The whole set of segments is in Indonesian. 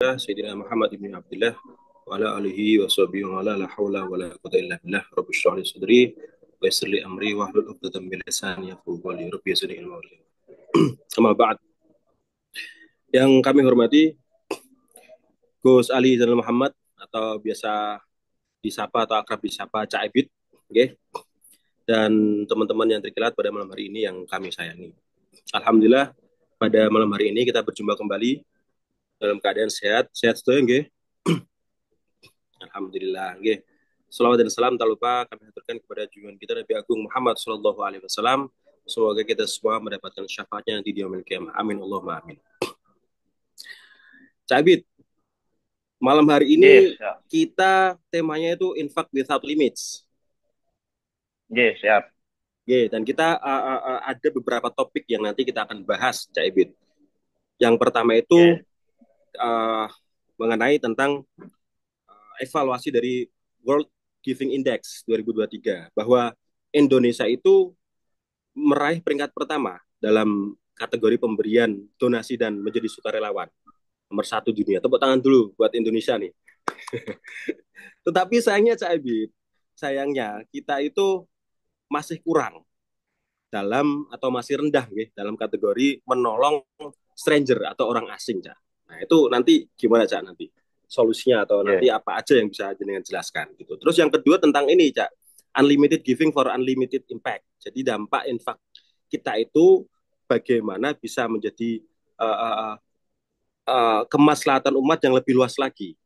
Rasulillah Sayyidina Muhammad ibn Abdullah wa ala alihi wa sahbihi wa ala la hawla wa la quwwata illa billah rabbi shrah li sadri wa yassir li amri wa hlul 'uqdatam min lisani yafqahu qawli rabbi yassir li amri. Amma ba'd. Yang kami hormati Gus Ali Zainal Muhammad atau biasa disapa atau akrab disapa Cak Ebit, okay? Dan teman-teman yang terkilat pada malam hari ini yang kami sayangi. Alhamdulillah pada malam hari ini kita berjumpa kembali dalam keadaan sehat, sehat setuju, nggih. Alhamdulillah, nggih. Salawat dan salam tak lupa kami haturkan kepada junjungan kita Nabi Agung Muhammad Sallallahu Alaihi Wasallam. Semoga kita semua mendapatkan syafaatnya nanti di yaumil qiyamah. Amin Allahumma amin. Cabit, malam hari Yes, ini siap. kita temanya itu infak without limits. Yes, siap. Oke, dan kita ada beberapa topik yang nanti kita akan bahas, Cak Ibit. Yang pertama itu Yes, uh, mengenai tentang evaluasi dari World Giving Index 2023 bahwa Indonesia itu meraih peringkat pertama dalam kategori pemberian donasi dan menjadi sukarelawan nomor satu dunia. Tepuk tangan dulu buat Indonesia nih. Tetapi sayangnya Cak Ibit, sayangnya kita itu masih kurang dalam atau masih rendah nih dalam kategori menolong stranger atau orang asing, Cak. Nah, itu nanti gimana, Cak, nanti? Solusinya atau nanti yes, apa aja yang bisa jenengan jelaskan gitu. Terus yang kedua tentang ini, Cak. Unlimited giving for unlimited impact. Jadi dampak infak kita itu bagaimana bisa menjadi kemaslahatan umat yang lebih luas lagi.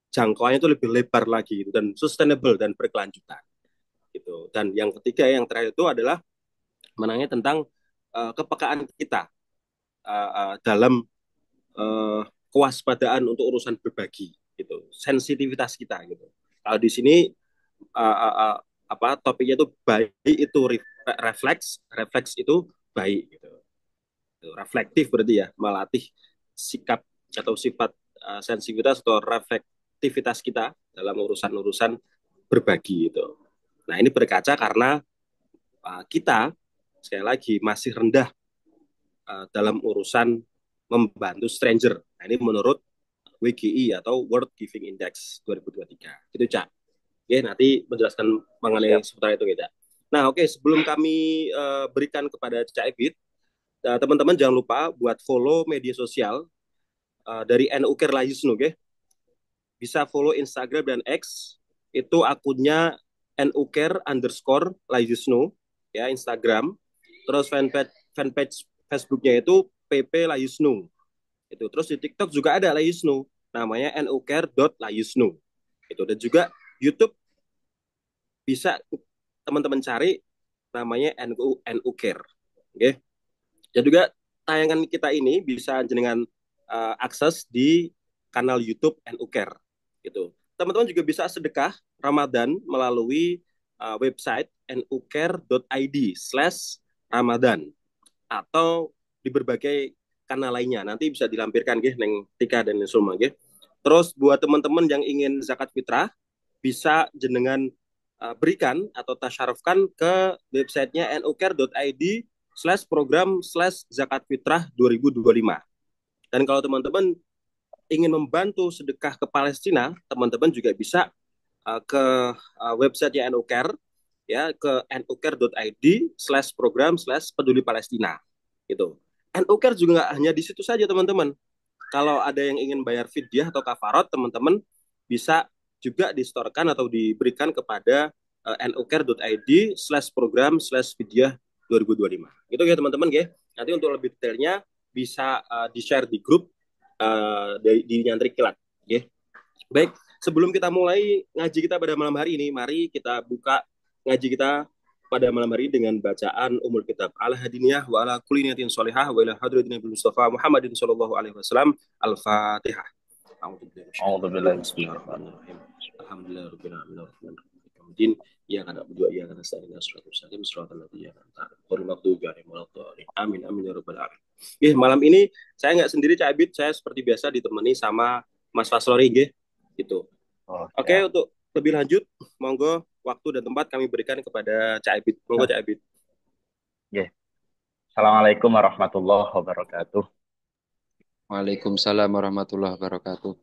Jangkauannya itu lebih lebar lagi gitu, dan sustainable dan berkelanjutan gitu. Dan yang ketiga yang terakhir itu adalah menangnya tentang kepekaan kita dalam uh, kewaspadaan untuk urusan berbagi gitu, sensitivitas kita gitu. Kalau di sini uh, uh, uh, apa topiknya itu baik itu refleks, refleks itu baik gitu. Reflektif berarti ya, melatih sikap atau sifat sensitivitas atau reflektivitas kita dalam urusan-urusan berbagi itu. Nah, ini berkaca karena kita sekali lagi masih rendah dalam urusan membantu stranger. Nah, ini menurut WGI atau World Giving Index 2023. Itu, Cak. Oke, nanti menjelaskan mengenai siap. seputar itu, Cak. Nah, oke, sebelum kami berikan kepada Cak Ebit, teman-teman jangan lupa buat follow media sosial dari NU Care Layusnu, oke? Bisa follow Instagram dan X, itu akunnya NU Care underscore Layusnu, ya, Instagram. Terus fanpage Facebooknya itu PP Layusnu. Itu terus di TikTok juga ada Layusnu, namanya nukare.layusnu. Itu dan juga YouTube bisa teman-teman cari namanya NU Care. Oke. Dan juga tayangan kita ini bisa jenengan akses di kanal YouTube NU Care. Gitu. Teman-teman juga bisa sedekah Ramadan melalui website nukare.id/Ramadan atau di berbagai kanal lainnya. Nanti bisa dilampirkan nggih neng Tika dan Sulma nggih. Terus buat teman-teman yang ingin zakat fitrah bisa jenengan berikan atau tasyarufkan ke websitenya nukare.id/program/zakat fitrah 2025. Dan kalau teman-teman ingin membantu sedekah ke Palestina, teman-teman juga bisa ke websitenya Nukare, ya, ke nukare.id/program/peduli Palestina gitu. Nukare juga nggak hanya di situ saja, teman-teman. Kalau ada yang ingin bayar fidyah atau kafarot, teman-teman bisa juga distorkan atau diberikan kepada nukare.id/program/fidyah 2025. Gitu ya, teman-teman ya. Nanti untuk lebih detailnya bisa di-share di grup di Nyantri Kilat. Ya. Baik, sebelum kita mulai ngaji kita pada malam hari ini, mari kita buka ngaji kita pada malam hari dengan bacaan umul kitab ala hadiniyah wa ala kulli niyatin sholihah wa ila hadratin Nabi Mustafa Muhammadin sallallahu alaihi wasallam. Al-Fatihah. Alhamdulillah. Bismillahirrahmanirrahim. Alhamdulillahirabbil alamin. Ya kana berdua ya kana sa'in nasratul salim suratul ladzina an'amta alaihim maghdubi alaihim waladdallin. Amin amin ya rabbal alamin. Malam ini saya nggak sendiri, Cak Abid, saya seperti biasa ditemani sama Mas Faslori nggih. Gitu. Oh, Oke, siap. untuk lebih lanjut, monggo waktu dan tempat kami berikan kepada Cak Abid. Monggo, Nah, Cak Abid. yes. Assalamualaikum warahmatullahi wabarakatuh. Waalaikumsalam warahmatullahi wabarakatuh.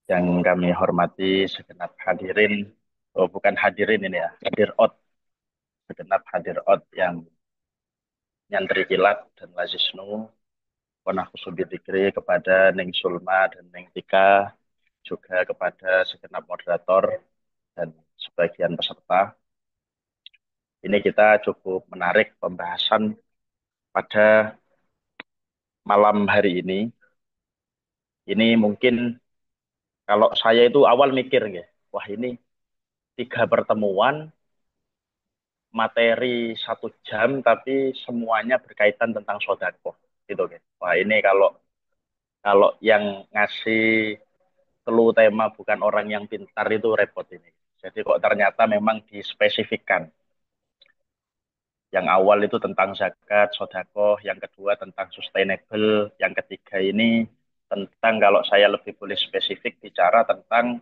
Yang kami hormati segenap hadirin, oh bukan hadirin ini ya, segenap hadir ot yang nyantri kilat dan lazisnu, Wanahkusubi Fikri kepada Neng Sulma dan Neng Tika, juga kepada segenap moderator dan sebagian peserta. Ini kita cukup menarik pembahasan pada malam hari ini. Ini mungkin kalau saya itu awal mikir, ya, wah ini 3 pertemuan, materi 1 jam, tapi semuanya berkaitan tentang sodako. Gitu, kan. Wah ini kalau kalau yang ngasih clue tema bukan orang yang pintar itu repot ini. Jadi kok ternyata memang dispesifikkan. Yang awal itu tentang zakat, sodakoh, yang kedua tentang sustainable, yang ketiga ini tentang kalau saya lebih boleh spesifik bicara tentang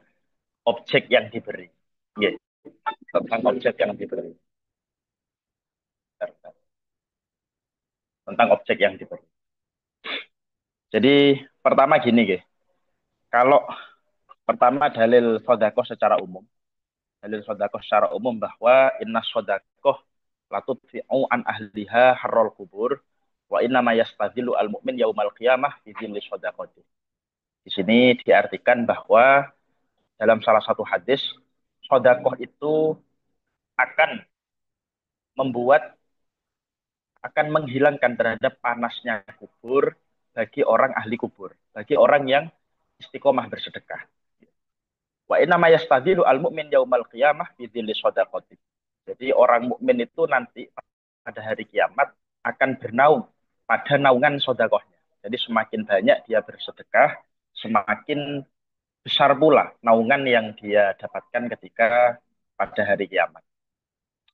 objek yang diberi. Yeah, tentang objek yang diberi. Tentang objek yang diberi. Jadi pertama gini, guys. Kalau pertama dalil sodakoh secara umum. Dalil sodakoh secara umum bahwa inna sodakoh latudfi'u an ahliha harrol kubur wa inna ma yastadhilu al mu'min yaumal qiyamah fi dhilli sodakoti. Di sini diartikan bahwa dalam salah satu hadis, sodakoh itu akan membuat, akan menghilangkan terhadap panasnya kubur bagi orang ahli kubur, bagi orang yang istiqomah bersedekah. Wa inna ma yastadhilu al mu'min yaumal qiyamah fi dhilli sodakoti. Jadi orang mukmin itu nanti pada hari kiamat akan bernaung pada naungan sodakohnya. Jadi semakin banyak dia bersedekah, semakin besar pula naungan yang dia dapatkan ketika pada hari kiamat.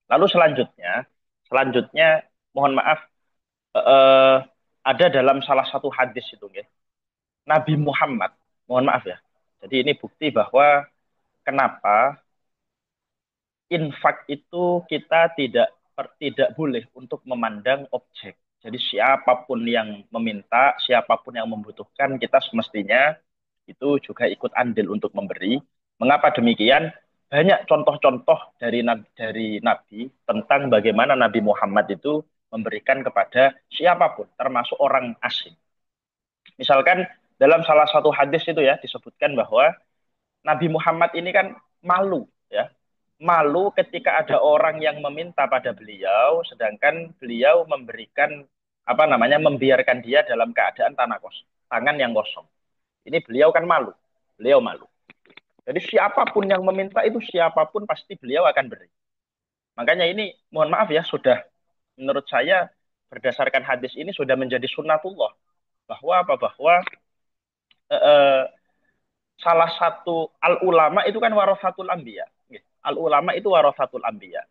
Lalu selanjutnya mohon maaf, eh, ada dalam salah satu hadis itu, ya, Nabi Muhammad, mohon maaf ya. Jadi ini bukti bahwa kenapa infak itu kita tidak boleh untuk memandang objek. Jadi siapapun yang meminta, siapapun yang membutuhkan, kita semestinya itu juga ikut andil untuk memberi. Mengapa demikian? Banyak contoh-contoh dari Nabi tentang bagaimana Nabi Muhammad itu memberikan kepada siapapun, termasuk orang asing. Misalkan dalam salah satu hadis itu ya disebutkan bahwa Nabi Muhammad ini kan malu, ya, malu ketika ada orang yang meminta pada beliau, sedangkan beliau memberikan apa namanya, membiarkan dia dalam keadaan tangan yang kosong. Ini beliau kan malu, beliau malu. Jadi siapapun yang meminta itu, siapapun pasti beliau akan beri. Makanya ini mohon maaf ya, sudah menurut saya berdasarkan hadis ini sudah menjadi sunnatullah bahwa apa, bahwa eh, eh, salah satu al ulama itu kan warasatul anbiya. Al ulama itu warasatul anbiya.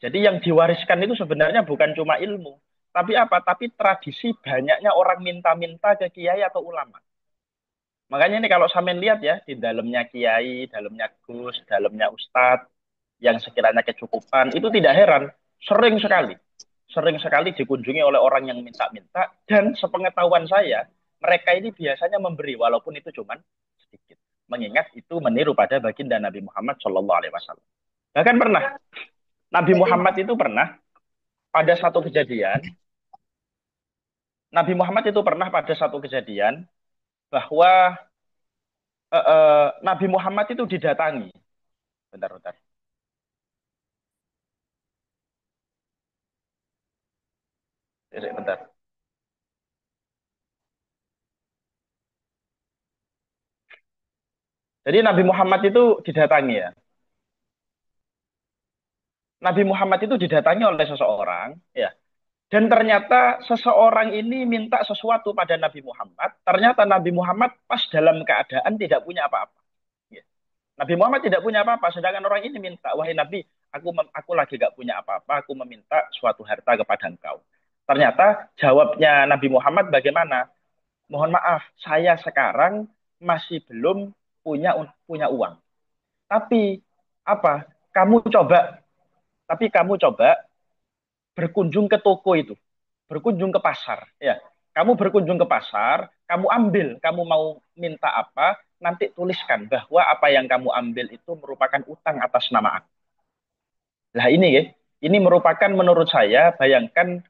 Jadi yang diwariskan itu sebenarnya bukan cuma ilmu, tapi apa? Tapi tradisi banyaknya orang minta-minta ke kiai atau ulama. Makanya ini kalau sampean lihat ya, di dalamnya kiai, dalamnya gus, dalamnya ustadz, yang sekiranya kecukupan, itu tidak heran, sering sekali. Sering sekali dikunjungi oleh orang yang minta-minta, dan sepengetahuan saya, mereka ini biasanya memberi, walaupun itu cuma sedikit. Mengingat itu meniru pada baginda Nabi Muhammad Shallallahu Alaihi Wasallam. Bahkan pernah, Nabi Muhammad itu pernah pada satu kejadian, Nabi Muhammad itu pernah pada satu kejadian bahwa Nabi Muhammad itu didatangi. Bentar, bentar. Bentar. Jadi Nabi Muhammad itu didatangi, ya. Nabi Muhammad itu didatangi oleh seseorang, ya. Dan ternyata seseorang ini minta sesuatu pada Nabi Muhammad. Ternyata Nabi Muhammad pas dalam keadaan tidak punya apa-apa. Ya. Nabi Muhammad tidak punya apa-apa, sedangkan orang ini minta, wahai Nabi, aku lagi gak punya apa-apa, aku meminta suatu harta kepada engkau. Ternyata jawabnya Nabi Muhammad bagaimana? Mohon maaf, saya sekarang masih belum punya uang. Tapi apa? Kamu coba, tapi kamu coba berkunjung ke toko itu, berkunjung ke pasar, ya. Kamu berkunjung ke pasar, kamu ambil, kamu mau minta apa, nanti tuliskan bahwa apa yang kamu ambil itu merupakan utang atas nama aku. Nah ini ya, ini merupakan menurut saya, bayangkan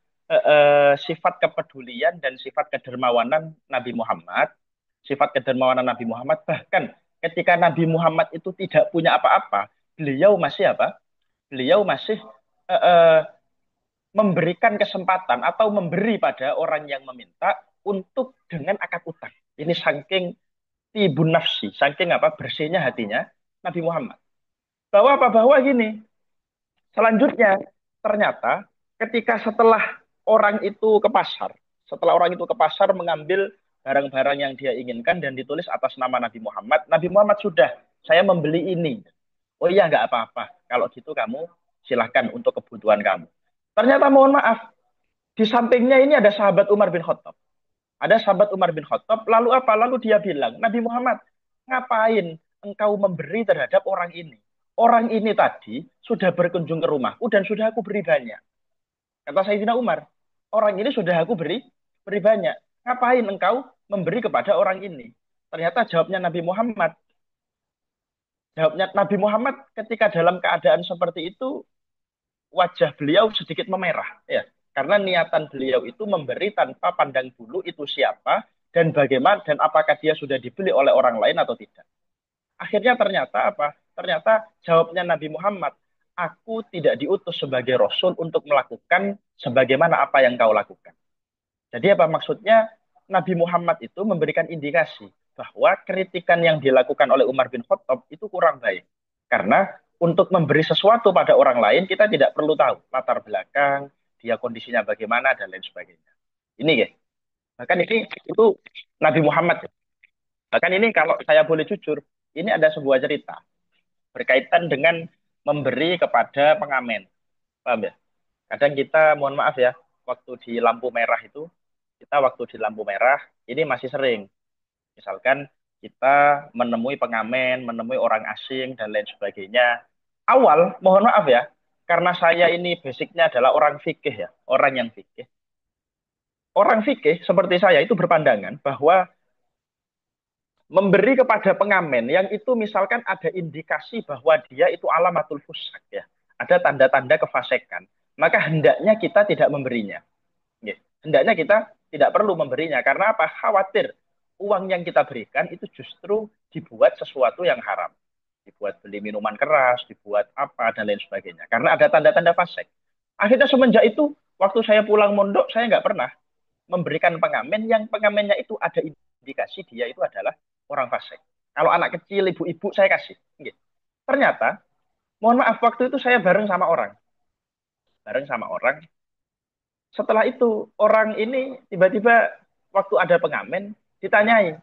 sifat kepedulian dan sifat kedermawanan Nabi Muhammad, sifat kedermawanan Nabi Muhammad, bahkan ketika Nabi Muhammad itu tidak punya apa-apa, beliau masih apa? Beliau masih eh, eh, memberikan kesempatan atau memberi pada orang yang meminta untuk dengan akad utang. Ini saking tibun nafsi, saking apa bersihnya hatinya Nabi Muhammad. Bahwa apa? Bahwa gini, selanjutnya ternyata ketika setelah orang itu ke pasar, setelah orang itu ke pasar mengambil barang-barang yang dia inginkan dan ditulis atas nama Nabi Muhammad sudah, saya membeli ini. Oh iya nggak apa-apa, kalau gitu kamu silahkan untuk kebutuhan kamu. Ternyata mohon maaf, di sampingnya ini ada sahabat Umar bin Khattab. Ada sahabat Umar bin Khattab, lalu apa? Lalu dia bilang, Nabi Muhammad, ngapain engkau memberi terhadap orang ini? Orang ini tadi sudah berkunjung ke rumahku dan sudah aku beri banyak. Kata Sayyidina Umar, orang ini sudah aku beri banyak. Ngapain engkau memberi kepada orang ini? Ternyata jawabnya Nabi Muhammad ketika dalam keadaan seperti itu, wajah beliau sedikit memerah, ya. Karena niatan beliau itu memberi tanpa pandang bulu itu siapa dan bagaimana dan apakah dia sudah dibeli oleh orang lain atau tidak. Akhirnya ternyata apa? Ternyata jawabnya Nabi Muhammad, aku tidak diutus sebagai rasul untuk melakukan sebagaimana apa yang kau lakukan. Jadi apa maksudnya? Nabi Muhammad itu memberikan indikasi bahwa kritikan yang dilakukan oleh Umar bin Khattab itu kurang baik. Karena untuk memberi sesuatu pada orang lain, kita tidak perlu tahu latar belakang, dia kondisinya bagaimana, dan lain sebagainya. Ini ya. Bahkan ini itu Nabi Muhammad. Bahkan ini kalau saya boleh jujur, ini ada sebuah cerita berkaitan dengan memberi kepada pengamen. Paham ya? Kadang kita, mohon maaf ya, waktu di lampu merah itu, kita waktu di lampu merah, ini masih sering. Misalkan kita menemui pengamen, menemui orang asing, dan lain sebagainya. Awal, mohon maaf ya, karena saya ini basicnya adalah orang fikih ya, orang yang fikih. Orang fikih seperti saya itu berpandangan bahwa memberi kepada pengamen yang itu misalkan ada indikasi bahwa dia itu alamatul fusak ya, ada tanda-tanda kefasikan, maka hendaknya kita tidak memberinya. Ya. Hendaknya kita tidak perlu memberinya karena apa? Khawatir uang yang kita berikan itu justru dibuat sesuatu yang haram. Dibuat beli minuman keras, dibuat apa dan lain sebagainya. Karena ada tanda-tanda fasik. Akhirnya semenjak itu, waktu saya pulang mondok, saya nggak pernah memberikan pengamen yang pengamennya itu ada indikasi dia itu adalah orang fasik. Kalau anak kecil, ibu-ibu saya kasih. Gitu. Ternyata, mohon maaf, waktu itu saya bareng sama orang. Bareng sama orang. Setelah itu, orang ini tiba-tiba waktu ada pengamen, ditanyai,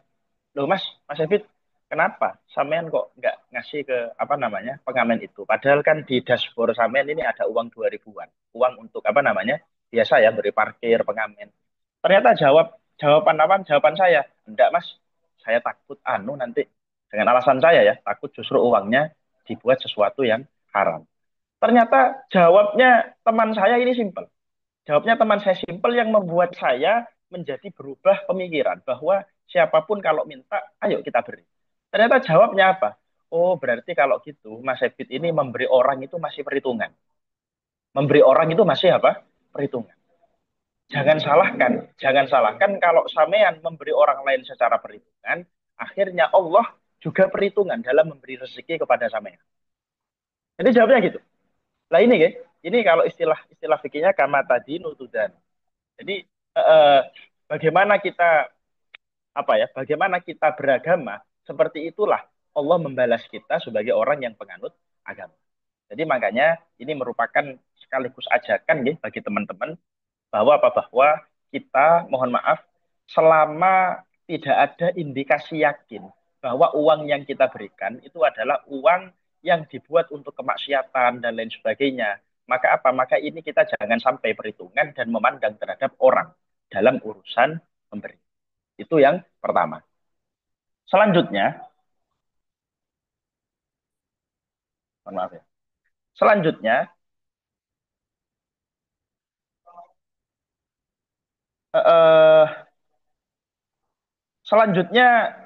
loh Mas Evit, kenapa sampean kok nggak ngasih ke apa namanya pengamen itu? Padahal kan di dashboard sampean ini ada uang 2000-an, uang untuk apa namanya biasa ya beri parkir pengamen. Ternyata jawaban saya, enggak Mas, saya takut nanti dengan alasan saya ya takut justru uangnya dibuat sesuatu yang haram. Ternyata jawabnya teman saya ini simpel. Jawabnya teman saya simpel yang membuat saya menjadi berubah pemikiran bahwa siapapun kalau minta, ayo kita beri. Ternyata jawabnya apa? Oh, berarti kalau gitu Mas Ebit ini memberi orang itu masih perhitungan. Memberi orang itu masih apa? Perhitungan. Jangan salahkan kalau sampean memberi orang lain secara perhitungan, akhirnya Allah juga perhitungan dalam memberi rezeki kepada sampean. Jadi jawabnya gitu. Lah ini ya, ini kalau istilah fikihnya kama tadi nutudan. Jadi eh, bagaimana kita apa ya? Bagaimana kita beragama? Seperti itulah Allah membalas kita sebagai orang yang penganut agama. Jadi makanya ini merupakan sekaligus ajakan ya bagi teman-teman bahwa apa bahwa kita mohon maaf selama tidak ada indikasi yakin bahwa uang yang kita berikan itu adalah uang yang dibuat untuk kemaksiatan dan lain sebagainya, maka apa? Maka ini kita jangan sampai perhitungan dan memandang terhadap orang dalam urusan memberi. Itu yang pertama. Selanjutnya, mohon maaf ya. Selanjutnya, eh, Selanjutnya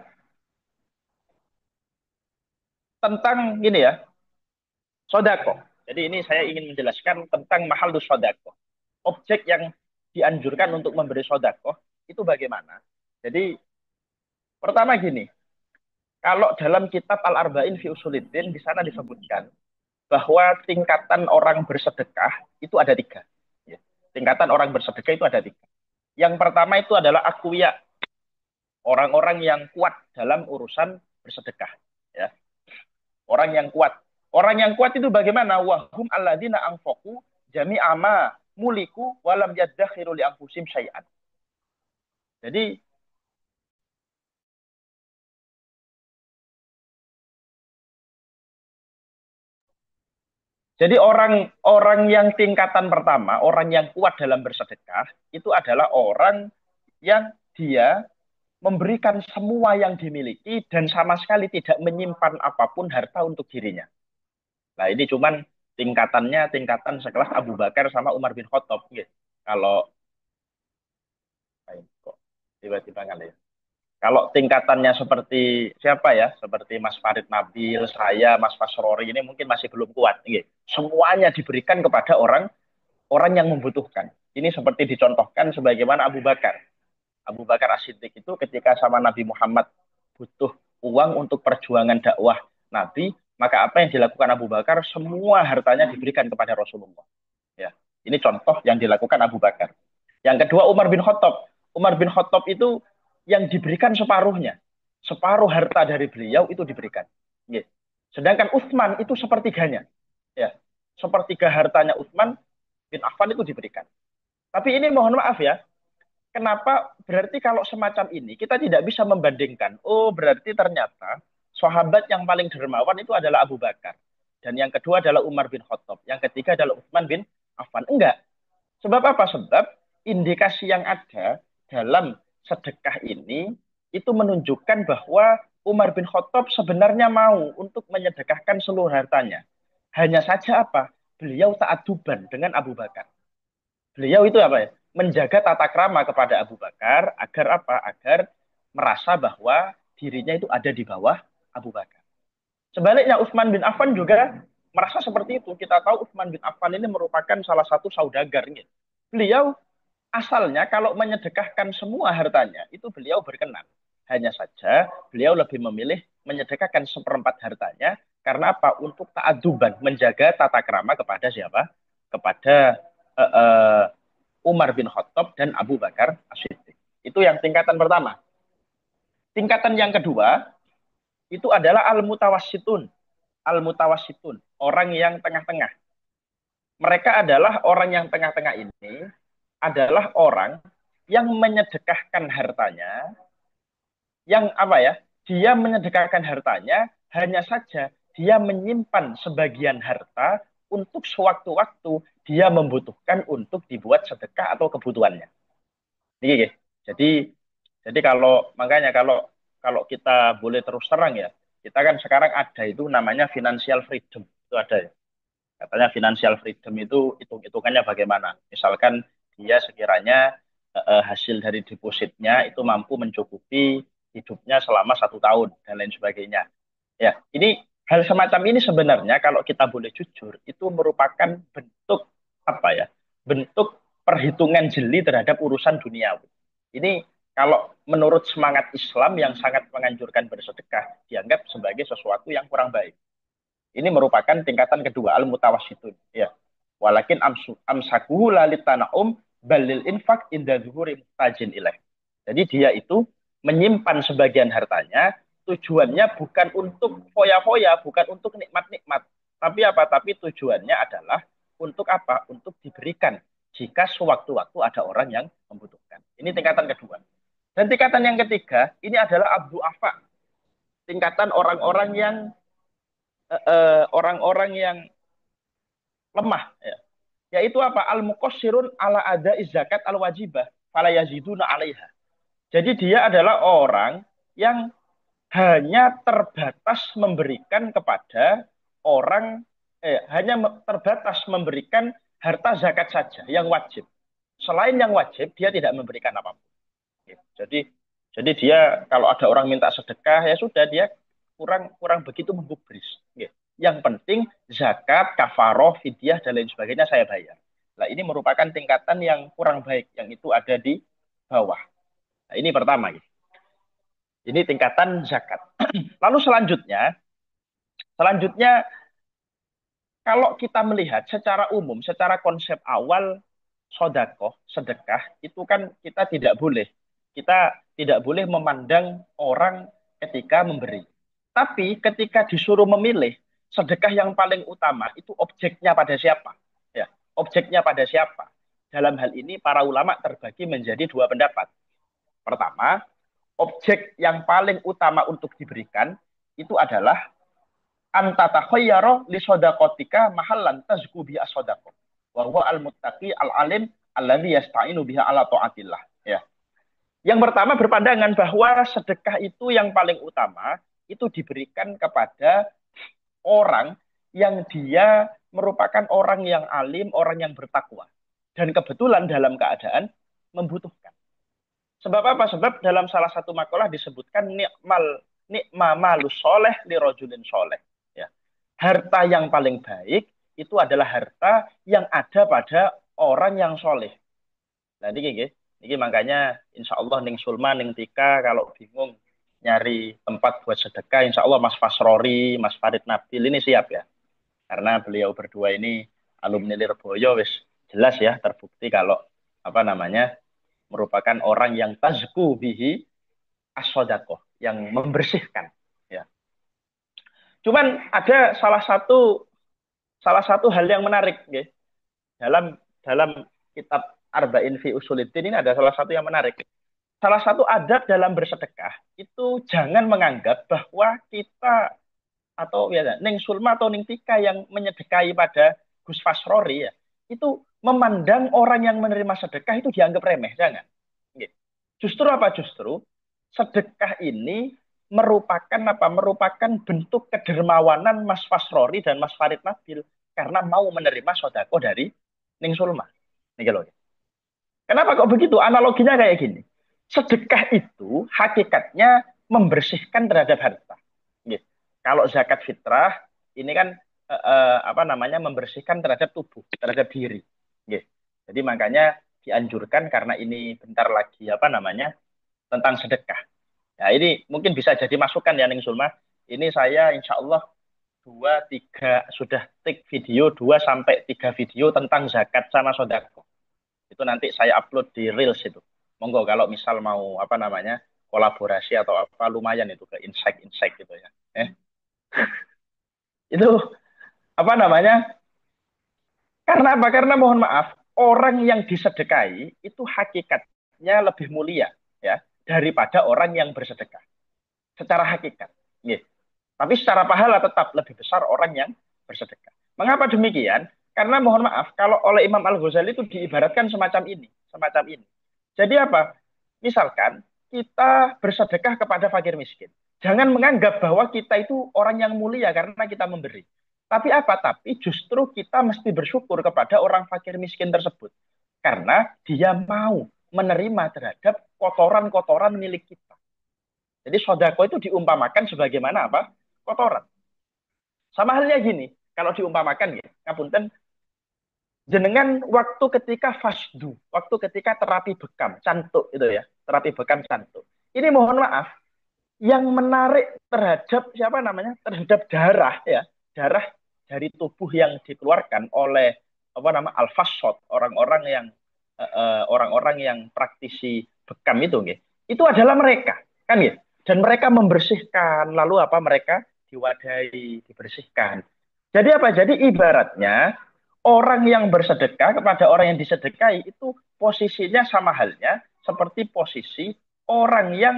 tentang gini ya, sodako. Jadi ini saya ingin menjelaskan tentang mahal sodako. Objek yang dianjurkan untuk memberi sodako itu bagaimana? Jadi pertama gini, kalau dalam kitab Al-Arba'in fi Usuluddin di sana disebutkan bahwa tingkatan orang bersedekah itu ada tiga. Ya. Tingkatan orang bersedekah itu ada tiga. Yang pertama itu adalah akuya, orang-orang yang kuat dalam urusan bersedekah. Ya. Orang yang kuat. Orang yang kuat itu bagaimana? Wahum alladzina anfaqu jami'a ma muliku walam yadakhiru li anfusim syai'an. Jadi orang-orang yang tingkatan pertama, orang yang kuat dalam bersedekah, itu adalah orang yang dia memberikan semua yang dimiliki dan sama sekali tidak menyimpan apapun harta untuk dirinya. Nah, ini cuman tingkatannya tingkatan sekelas Abu Bakar sama Umar bin Khattab. Gitu. Kalau kok tiba-tiba nggak ya. Kalau tingkatannya seperti siapa ya? Seperti Mas Farid Nabil, saya, Mas Fasrori ini mungkin masih belum kuat. Gitu. Semuanya diberikan kepada orang yang membutuhkan. Ini seperti dicontohkan sebagaimana Abu Bakar. Abu Bakar As-Siddiq itu ketika sama Nabi Muhammad butuh uang untuk perjuangan dakwah Nabi, maka apa yang dilakukan Abu Bakar, semua hartanya diberikan kepada Rasulullah. Ya, ini contoh yang dilakukan Abu Bakar. Yang kedua Umar bin Khattab. Umar bin Khattab itu yang diberikan separuhnya. Separuh harta dari beliau itu diberikan. Ya. Sedangkan Utsman itu sepertiganya. Ya, sepertiga hartanya Utsman bin Affan itu diberikan. Tapi ini mohon maaf ya, kenapa berarti kalau semacam ini kita tidak bisa membandingkan? Oh, berarti ternyata sahabat yang paling dermawan itu adalah Abu Bakar. Dan yang kedua adalah Umar bin Khattab. Yang ketiga adalah Utsman bin Affan. Enggak. Sebab apa? Sebab indikasi yang ada dalam sedekah ini itu menunjukkan bahwa Umar bin Khattab sebenarnya mau untuk menyedekahkan seluruh hartanya. Hanya saja apa? Beliau taat tuban dengan Abu Bakar. Beliau itu apa ya? Menjaga tata krama kepada Abu Bakar agar apa? Agar merasa bahwa dirinya itu ada di bawah Abu Bakar. Sebaliknya Utsman bin Affan juga merasa seperti itu. Kita tahu Utsman bin Affan ini merupakan salah satu saudagar. Beliau asalnya kalau menyedekahkan semua hartanya itu beliau berkenan. Hanya saja beliau lebih memilih menyedekahkan seperempat hartanya karena apa? Untuk ta'aduban, menjaga tata krama kepada siapa? Kepada Umar bin Khattab dan Abu Bakar As-Siddiq. Itu yang tingkatan pertama. Tingkatan yang kedua itu adalah al-mutawassitun. Al-mutawassitun, orang yang tengah-tengah. Mereka adalah orang yang tengah-tengah ini adalah orang yang menyedekahkan hartanya, yang apa ya? Dia menyedekahkan hartanya, hanya saja dia menyimpan sebagian harta untuk sewaktu-waktu dia membutuhkan untuk dibuat sedekah atau kebutuhannya. Jadi, jadi, jadi kalau makanya kalau kita boleh terus terang ya, kita kan sekarang ada itu namanya financial freedom itu ada ya. Katanya financial freedom itu hitung-hitungannya bagaimana? Misalkan dia sekiranya hasil dari depositnya itu mampu mencukupi hidupnya selama 1 tahun dan lain sebagainya. Ya, ini hal semacam ini sebenarnya kalau kita boleh jujur itu merupakan bentuk apa ya? Bentuk perhitungan jeli terhadap urusan duniawi. Ini kalau menurut semangat Islam yang sangat menganjurkan bersedekah dianggap sebagai sesuatu yang kurang baik. Ini merupakan tingkatan kedua al-mutawassitun. Ya. Walakin amsakuhu lalit tanaum balil infak inda zuhuri muhtajin ilaih. Jadi dia itu menyimpan sebagian hartanya, tujuannya bukan untuk foya-foya, bukan untuk nikmat-nikmat. Tapi apa? Tapi tujuannya adalah untuk apa? Untuk diberikan jika sewaktu-waktu ada orang yang membutuhkan. Ini tingkatan kedua. Dan tingkatan yang ketiga, ini adalah abdu afa. Tingkatan orang-orang yang orang-orang yang lemah ya. Yaitu apa? Al-muqassirun ala ada zakat al-wajibah fala yaziduna 'alaiha. Jadi dia adalah orang yang hanya terbatas memberikan kepada orang hanya terbatas memberikan harta zakat saja yang wajib. Selain yang wajib dia tidak memberikan apapun. Jadi Jadi dia kalau ada orang minta sedekah ya sudah dia kurang begitu menggubris. Nggih. Yang penting zakat, kafaroh, fidyah dan lain sebagainya saya bayar. Nah, ini merupakan tingkatan yang kurang baik yang itu ada di bawah. Nah, ini pertama. Ini tingkatan zakat. Lalu selanjutnya kalau kita melihat secara umum, secara konsep awal sodakoh, sedekah, itu kan kita tidak boleh. Kita tidak boleh memandang orang ketika memberi. Tapi ketika disuruh memilih, sedekah yang paling utama itu objeknya pada siapa? Ya, objeknya pada siapa? Dalam hal ini para ulama terbagi menjadi dua pendapat. Pertama, objek yang paling utama untuk diberikan itu adalah anta takhayyara li shadaqatika mahallan tazku bi as-shadaqah wa huwa al-muttaqi al-alim alladhi yasta'inu biha ala taatillah ya. Yang pertama berpandangan bahwa sedekah itu yang paling utama itu diberikan kepada orang yang dia merupakan orang yang alim, orang yang bertakwa dan kebetulan dalam keadaan membutuhkan. Sebab apa? Sebab dalam salah satu makalah disebutkan nikma malus soleh li rojulin soleh. Ya. Harta yang paling baik itu adalah harta yang ada pada orang yang soleh. Nah, ini makanya insya Allah Ning Sulma, Ning Tika kalau bingung nyari tempat buat sedekah, insya Allah Mas Fasrori, Mas Farid Nabil ini siap ya. Karena beliau berdua ini alumni Lirboyo, wis jelas ya terbukti kalau apa namanya merupakan orang yang tazku bihi as-sodakoh, yang membersihkan. Ya. Cuman ada salah satu hal yang menarik, ya. Dalam kitab Arba'in fi Usuluddin ini ada salah satu yang menarik. Salah satu adab dalam bersedekah itu jangan menganggap bahwa kita atau ya Ning Sulma atau Ning Tika yang menyedekahi pada Gus Fasrori ya, itu memandang orang yang menerima sedekah itu dianggap remeh, jangan. Justru apa? Justru sedekah ini merupakan bentuk kedermawanan Mas Fasrori dan Mas Farid Nabil karena mau menerima sodako dari Ning Sulma. Nih loh. Kenapa kok begitu? Analoginya kayak gini. Sedekah itu hakikatnya membersihkan terhadap harta. Gitu. Kalau zakat fitrah ini kan apa namanya membersihkan terhadap tubuh, terhadap diri. Gitu. Jadi makanya dianjurkan karena ini bentar lagi apa namanya tentang sedekah. Ya ini mungkin bisa jadi masukan ya Ning Sulma. Ini saya insya Allah 2-3 sudah take video 2-3 video tentang zakat sama sodako. Itu nanti saya upload di Reels itu. Monggo kalau misal mau apa namanya kolaborasi atau apa lumayan itu ke insight gitu ya. Itu apa namanya? Karena apa? Karena mohon maaf, orang yang disedekahi itu hakikatnya lebih mulia ya daripada orang yang bersedekah. Secara hakikat. Gitu. Tapi secara pahala tetap lebih besar orang yang bersedekah. Mengapa demikian? Karena mohon maaf, kalau oleh Imam Al-Ghazali itu diibaratkan semacam ini. Jadi apa? Misalkan kita bersedekah kepada fakir miskin. Jangan menganggap bahwa kita itu orang yang mulia karena kita memberi. Tapi apa? Tapi justru kita mesti bersyukur kepada orang fakir miskin tersebut. Karena dia mau menerima terhadap kotoran-kotoran milik kita. Jadi sodako itu diumpamakan sebagaimana apa? Kotoran. Sama halnya gini, kalau diumpamakan ya, ngapunten, jenengan waktu ketika fasdu, waktu ketika terapi bekam, cantuk itu ya, terapi bekam cantuk. Ini mohon maaf, yang menarik terhadap siapa namanya? Terhadap darah ya, darah dari tubuh yang dikeluarkan oleh apa nama al-fasod, orang-orang yang praktisi bekam itu adalah mereka, kan ya? Dan mereka membersihkan, lalu apa mereka diwadahi, dibersihkan. Jadi apa? Jadi ibaratnya orang yang bersedekah kepada orang yang disedekahi itu posisinya sama halnya seperti posisi orang yang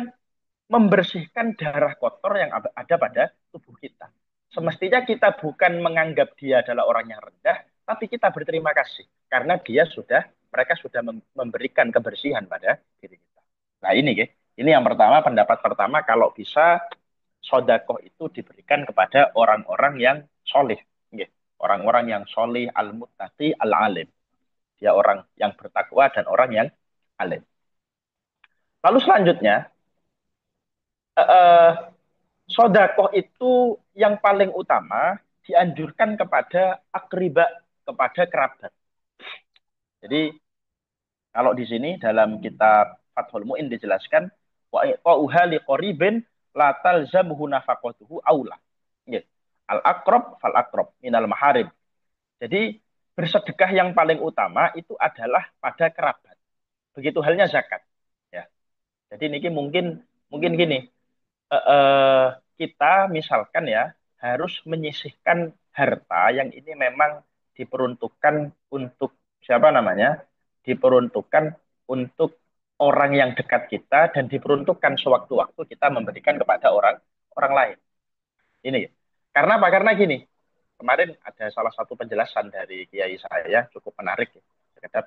membersihkan darah kotor yang ada pada tubuh kita. Semestinya kita bukan menganggap dia adalah orang yang rendah, tapi kita berterima kasih karena mereka sudah memberikan kebersihan pada diri kita. Nah ini yang pertama, pendapat pertama kalau bisa sodakoh itu diberikan kepada orang-orang yang solih. Orang-orang yang solih, al-muttaqi, al-alim. Dia orang yang bertakwa dan orang yang alim. Lalu selanjutnya, eh, eh, sodakoh itu yang paling utama dianjurkan kepada akriba, kepada kerabat. Jadi kalau di sini dalam kitab Fathul Mu'in dijelaskan wa qauha li qaribin la talzamuhu nafaqatuhu aula. Nggih. Al aqrab fal aqrab minal maharib. Jadi bersedekah yang paling utama itu adalah pada kerabat. Begitu halnya zakat. Ya. Jadi ini mungkin mungkin gini, kita misalkan ya harus menyisihkan harta yang ini memang diperuntukkan untuk siapa namanya? Diperuntukkan untuk orang yang dekat kita dan diperuntukkan sewaktu-waktu kita memberikan kepada orang orang lain. Ini ya. Karena apa? Karena gini. Kemarin ada salah satu penjelasan dari kiai saya cukup menarik ya. Sekedar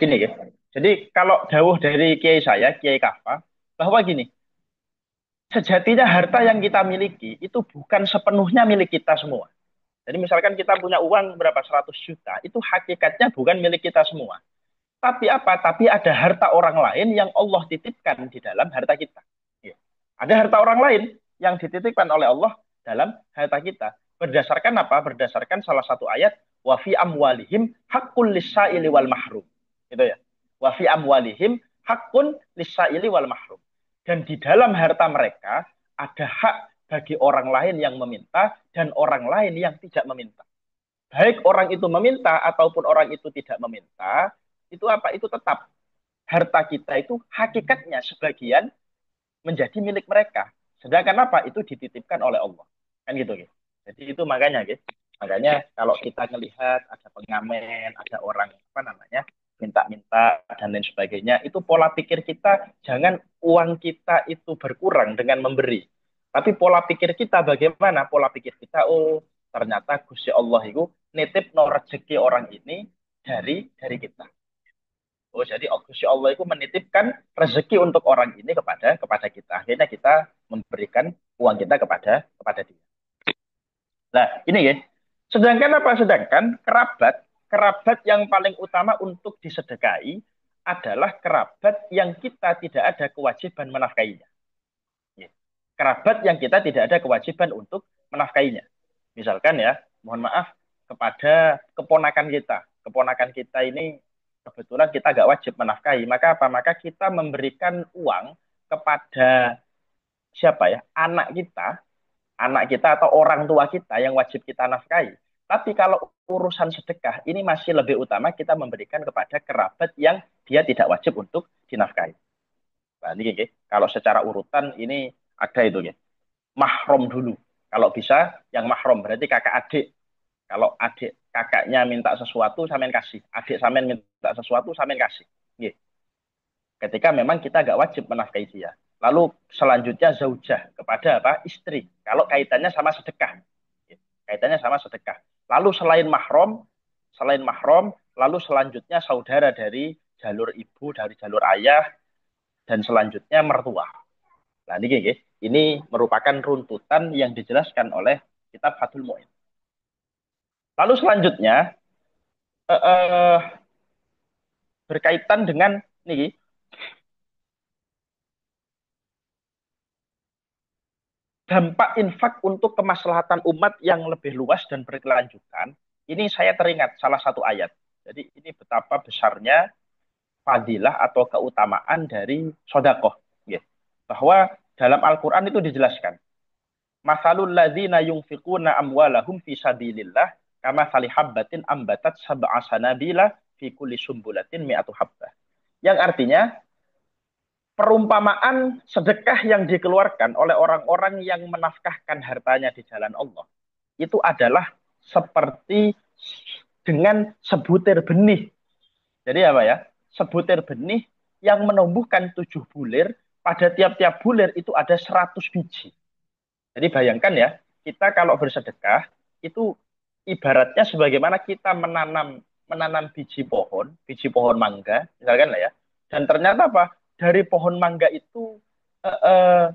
gini ya. Jadi kalau dawuh dari kiai saya, Kiai Kafa, bahwa gini, sejatinya harta yang kita miliki itu bukan sepenuhnya milik kita semua. Jadi misalkan kita punya uang berapa 100 juta, itu hakikatnya bukan milik kita semua. Tapi apa? Tapi ada harta orang lain yang Allah titipkan di dalam harta kita. Ya. Ada harta orang lain yang dititipkan oleh Allah dalam harta kita. Berdasarkan apa? Berdasarkan salah satu ayat, wa fi amwalihim haqqul lisaili wal mahrum. Gitu ya. Wa fi amwalihim haqqun lisaili wal mahrum. Dan di dalam harta mereka ada hak bagi orang lain yang meminta dan orang lain yang tidak meminta. Baik orang itu meminta ataupun orang itu tidak meminta, itu apa? Itu tetap harta kita itu hakikatnya sebagian menjadi milik mereka. Sedangkan apa? Itu dititipkan oleh Allah. Kan gitu, gitu. Jadi itu makanya gitu. Makanya kalau kita melihat ada pengamen, ada orang apa namanya? Minta-minta dan lain sebagainya, itu pola pikir kita jangan uang kita itu berkurang dengan memberi. Tapi pola pikir kita bagaimana? Pola pikir kita, oh ternyata Gusti Allah itu nitip no rezeki orang ini dari kita. Oh, jadi Gusti Allah itu menitipkan rezeki untuk orang ini kepada kita. Akhirnya kita memberikan uang kita kepada dia. Nah, ini ya. Sedangkan apa? Sedangkan kerabat yang paling utama untuk disedekahi adalah kerabat yang kita tidak ada kewajiban menafkahinya. Ya. Kerabat yang kita tidak ada kewajiban untuk menafkahinya. Misalkan ya, mohon maaf kepada keponakan kita. Keponakan kita ini kebetulan kita nggak wajib menafkahi. Maka apa? Maka kita memberikan uang kepada siapa ya? Anak kita atau orang tua kita yang wajib kita nafkahi. Tapi kalau urusan sedekah, ini masih lebih utama kita memberikan kepada kerabat yang dia tidak wajib untuk dinafkahi. Nah, ini kalau secara urutan ini ada itu ya. Mahram dulu. Kalau bisa yang mahram berarti kakak adik. Kalau adik kakaknya minta sesuatu sampean kasih. Adik sampean minta sesuatu sampean kasih. Nggih. Ketika memang kita nggak wajib menafkahi dia. Lalu selanjutnya zaujah kepada apa? Istri. Kalau kaitannya sama sedekah. Kaitannya sama sedekah. Lalu selain mahram, lalu selanjutnya saudara dari jalur ibu, dari jalur ayah, dan selanjutnya mertua. Nah, ini merupakan runtutan yang dijelaskan oleh kitab Fathul Mu'in. Lalu selanjutnya eh, eh, berkaitan dengan nih dampak infak untuk kemaslahatan umat yang lebih luas dan berkelanjutan. Ini saya teringat salah satu ayat. Jadi ini betapa besarnya fadilah atau keutamaan dari sodakoh. Bahwa dalam Al-Quran itu dijelaskan. Masalul ladzina yunfiquna amwalahum fi sabilillah kama habbatin ambatat sab'a sanabila fi kulli sumbulatin mi'atu habbah. Yang artinya perumpamaan sedekah yang dikeluarkan oleh orang-orang yang menafkahkan hartanya di jalan Allah itu adalah seperti dengan sebutir benih. Jadi apa ya? Sebutir benih yang menumbuhkan 7 bulir, pada tiap-tiap bulir itu ada 100 biji. Jadi bayangkan ya, kita kalau bersedekah itu ibaratnya sebagaimana kita menanam biji pohon mangga, misalkan lah ya. Dan ternyata apa? Dari pohon mangga itu eh, eh,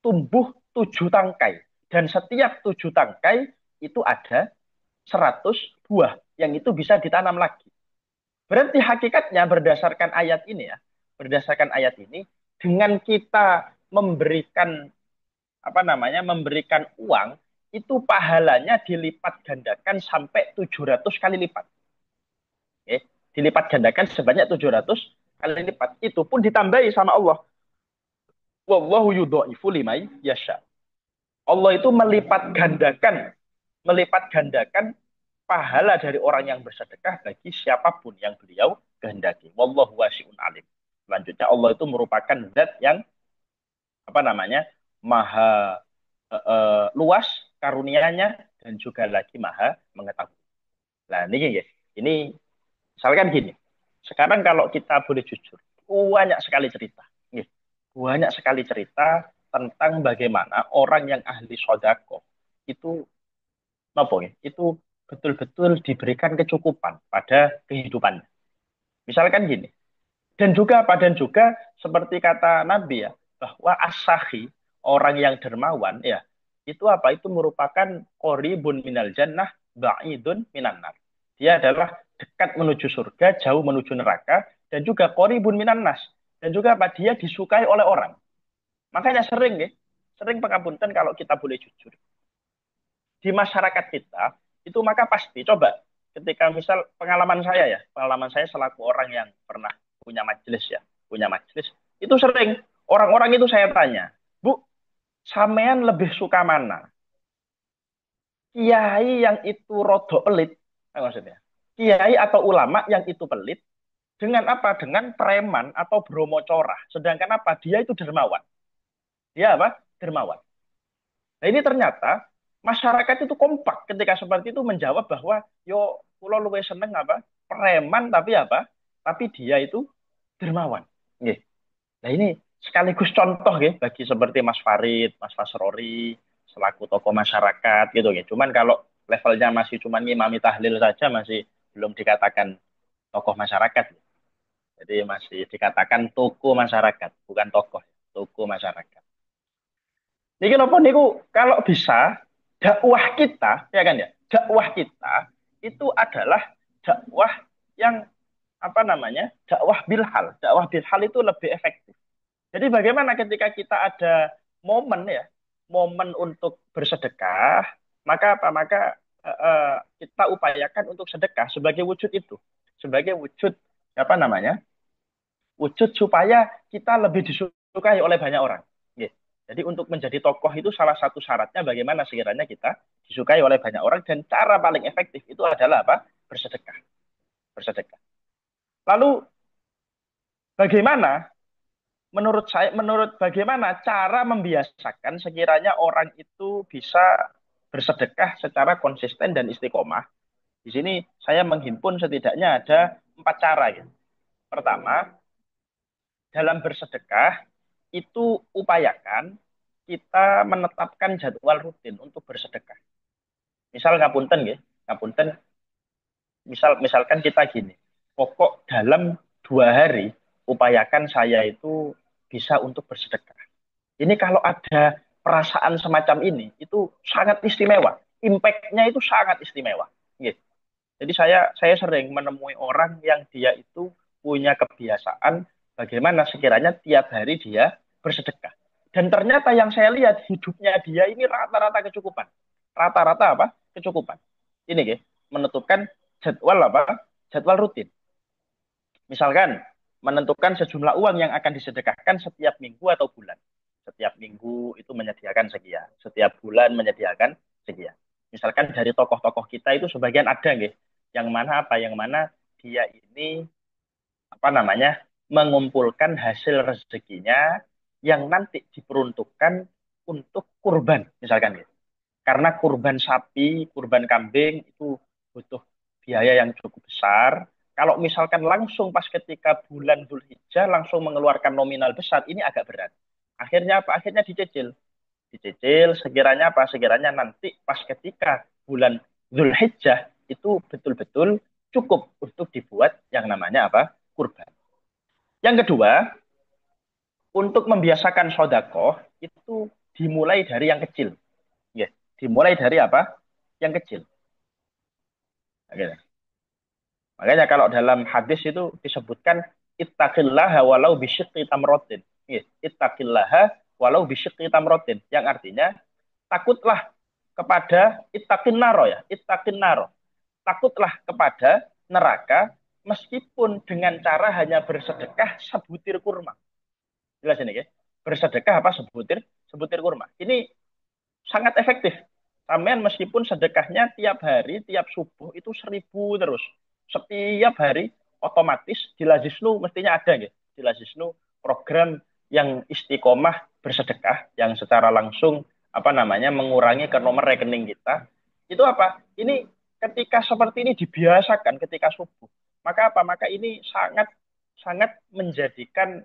tumbuh 7 tangkai. Dan setiap 7 tangkai itu ada 100 buah yang itu bisa ditanam lagi. Berarti hakikatnya berdasarkan ayat ini ya, berdasarkan ayat ini, dengan kita memberikan apa namanya, memberikan uang, itu pahalanya dilipat gandakan sampai 700 kali lipat. Oke, dilipat gandakan sebanyak 700 kali lipat. Itu pun ditambahi sama Allah. Wallahu yudha'ifu liman yasha. Allah itu melipat gandakan pahala dari orang yang bersedekah bagi siapapun yang beliau kehendaki. Wallahu wasi'un alim. Selanjutnya Allah itu merupakan zat yang apa namanya, maha luas karunianya dan juga lagi maha mengetahui. Nah ini ya, ini misalkan gini. Sekarang kalau kita boleh jujur, banyak sekali cerita. Banyak sekali cerita tentang bagaimana orang yang ahli sodako itu apa ya? Itu betul-betul diberikan kecukupan pada kehidupannya. Misalkan gini, dan juga seperti kata Nabi ya, bahwa asahi, orang yang dermawan ya, itu apa? Itu merupakan qoribun minal jannah, ba'idun minan nar. Dia adalah dekat menuju surga, jauh menuju neraka, dan juga qoribun minan nas. Dan juga apa? Dia disukai oleh orang. Makanya sering ya, sering pengapunten kalau kita boleh jujur. Di masyarakat kita, itu maka pasti, coba, ketika misal pengalaman saya selaku orang yang pernah punya majelis ya, punya majelis, itu sering, orang-orang itu saya tanya, Bu, sampean lebih suka mana? Kiai yang itu rodo pelit, maksudnya, kiai atau ulama yang itu pelit, dengan apa? Dengan preman atau bromo corah. Sedangkan apa? Dia itu dermawan. Dia apa? Dermawan. Nah ini ternyata masyarakat itu kompak ketika seperti itu menjawab bahwa yo pulau luwe seneng apa? Preman tapi apa? Tapi dia itu dermawan. Nggih. Nah ini sekaligus contoh ya bagi seperti Mas Farid, Mas Fasrori selaku tokoh masyarakat gitu ya. Cuman kalau levelnya masih cuman ngimami tahlil saja masih belum dikatakan tokoh masyarakat. Jadi masih dikatakan toko masyarakat, bukan tokoh, toko masyarakat. Niki napa niku kalau bisa dakwah kita ya kan ya, dakwah kita itu adalah dakwah yang apa namanya, dakwah bilhal. Dakwah bilhal itu lebih efektif. Jadi bagaimana ketika kita ada momen ya, momen untuk bersedekah, maka apa? Maka kita upayakan untuk sedekah sebagai wujud itu, sebagai wujud apa namanya, wujud supaya kita lebih disukai oleh banyak orang. Gitu. Jadi untuk menjadi tokoh itu salah satu syaratnya bagaimana sekiranya kita disukai oleh banyak orang, dan cara paling efektif itu adalah apa? Bersedekah. Bersedekah. Lalu bagaimana menurut bagaimana cara membiasakan sekiranya orang itu bisa bersedekah secara konsisten dan istiqomah? Di sini saya menghimpun setidaknya ada 4 cara ya. Pertama, dalam bersedekah itu upayakan kita menetapkan jadwal rutin untuk bersedekah. Misal ngapunten ya, ngapunten. Misalkan kita gini, pokok dalam 2 hari upayakan saya itu bisa untuk bersedekah. Ini kalau ada perasaan semacam ini, itu sangat istimewa. Impact-nya itu sangat istimewa. Gitu. Jadi saya sering menemui orang yang dia itu punya kebiasaan bagaimana sekiranya tiap hari dia bersedekah. Dan ternyata yang saya lihat hidupnya dia ini rata-rata kecukupan. Rata-rata apa? Kecukupan. Ini ya, menentukan jadwal apa? Jadwal rutin. Misalkan menentukan sejumlah uang yang akan disedekahkan setiap minggu atau bulan. Setiap minggu itu menyediakan sekian, setiap bulan menyediakan sekian. Misalkan dari tokoh-tokoh kita itu sebagian ada nggih, yang mana apa? Yang mana dia ini apa namanya? Mengumpulkan hasil rezekinya yang nanti diperuntukkan untuk kurban, misalkan gitu. Karena kurban sapi, kurban kambing itu butuh biaya yang cukup besar. Kalau misalkan langsung pas ketika bulan Dzulhijjah langsung mengeluarkan nominal besar, ini agak berat. Akhirnya apa? Akhirnya dicicil. Dicicil sekiranya apa? Sekiranya nanti pas ketika bulan Dzulhijjah itu betul-betul cukup untuk dibuat yang namanya apa? Kurban. Yang kedua, untuk membiasakan sodakoh itu dimulai dari yang kecil. Ya, dimulai dari apa? Yang kecil. Gitu. Makanya kalau dalam hadis itu disebutkan ittaqillaha walau bisyiqqi tamrotin. Ittaqillaha walau bisyiqqi tamrotin. Yang artinya takutlah kepada ittaqin naro ya. Ittaqin naro. Takutlah kepada neraka meskipun dengan cara hanya bersedekah sebutir kurma. Jelas ini ya. Bersedekah apa sebutir? Sebutir kurma. Ini sangat efektif. Sampean meskipun sedekahnya tiap hari, tiap subuh itu 1.000 terus. Setiap hari otomatis di Lazisnu mestinya ada gitu. Di Lazisnu program yang istiqomah bersedekah yang secara langsung apa namanya mengurangi ke nomor rekening kita. Itu apa? Ini ketika seperti ini dibiasakan ketika subuh. Maka apa? Maka ini sangat sangat menjadikan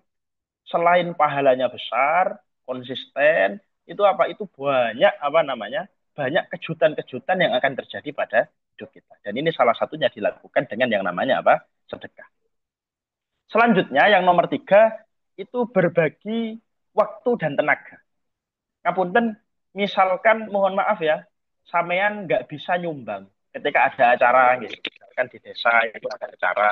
selain pahalanya besar, konsisten, itu apa? Itu banyak apa namanya? Banyak kejutan-kejutan yang akan terjadi pada hidup kita. Dan ini salah satunya dilakukan dengan yang namanya apa? Sedekah. Selanjutnya yang nomor 3 itu berbagi waktu dan tenaga. Ngapunten, misalkan mohon maaf ya, sampean nggak bisa nyumbang ketika ada acara gitu. Misalkan di desa itu ada acara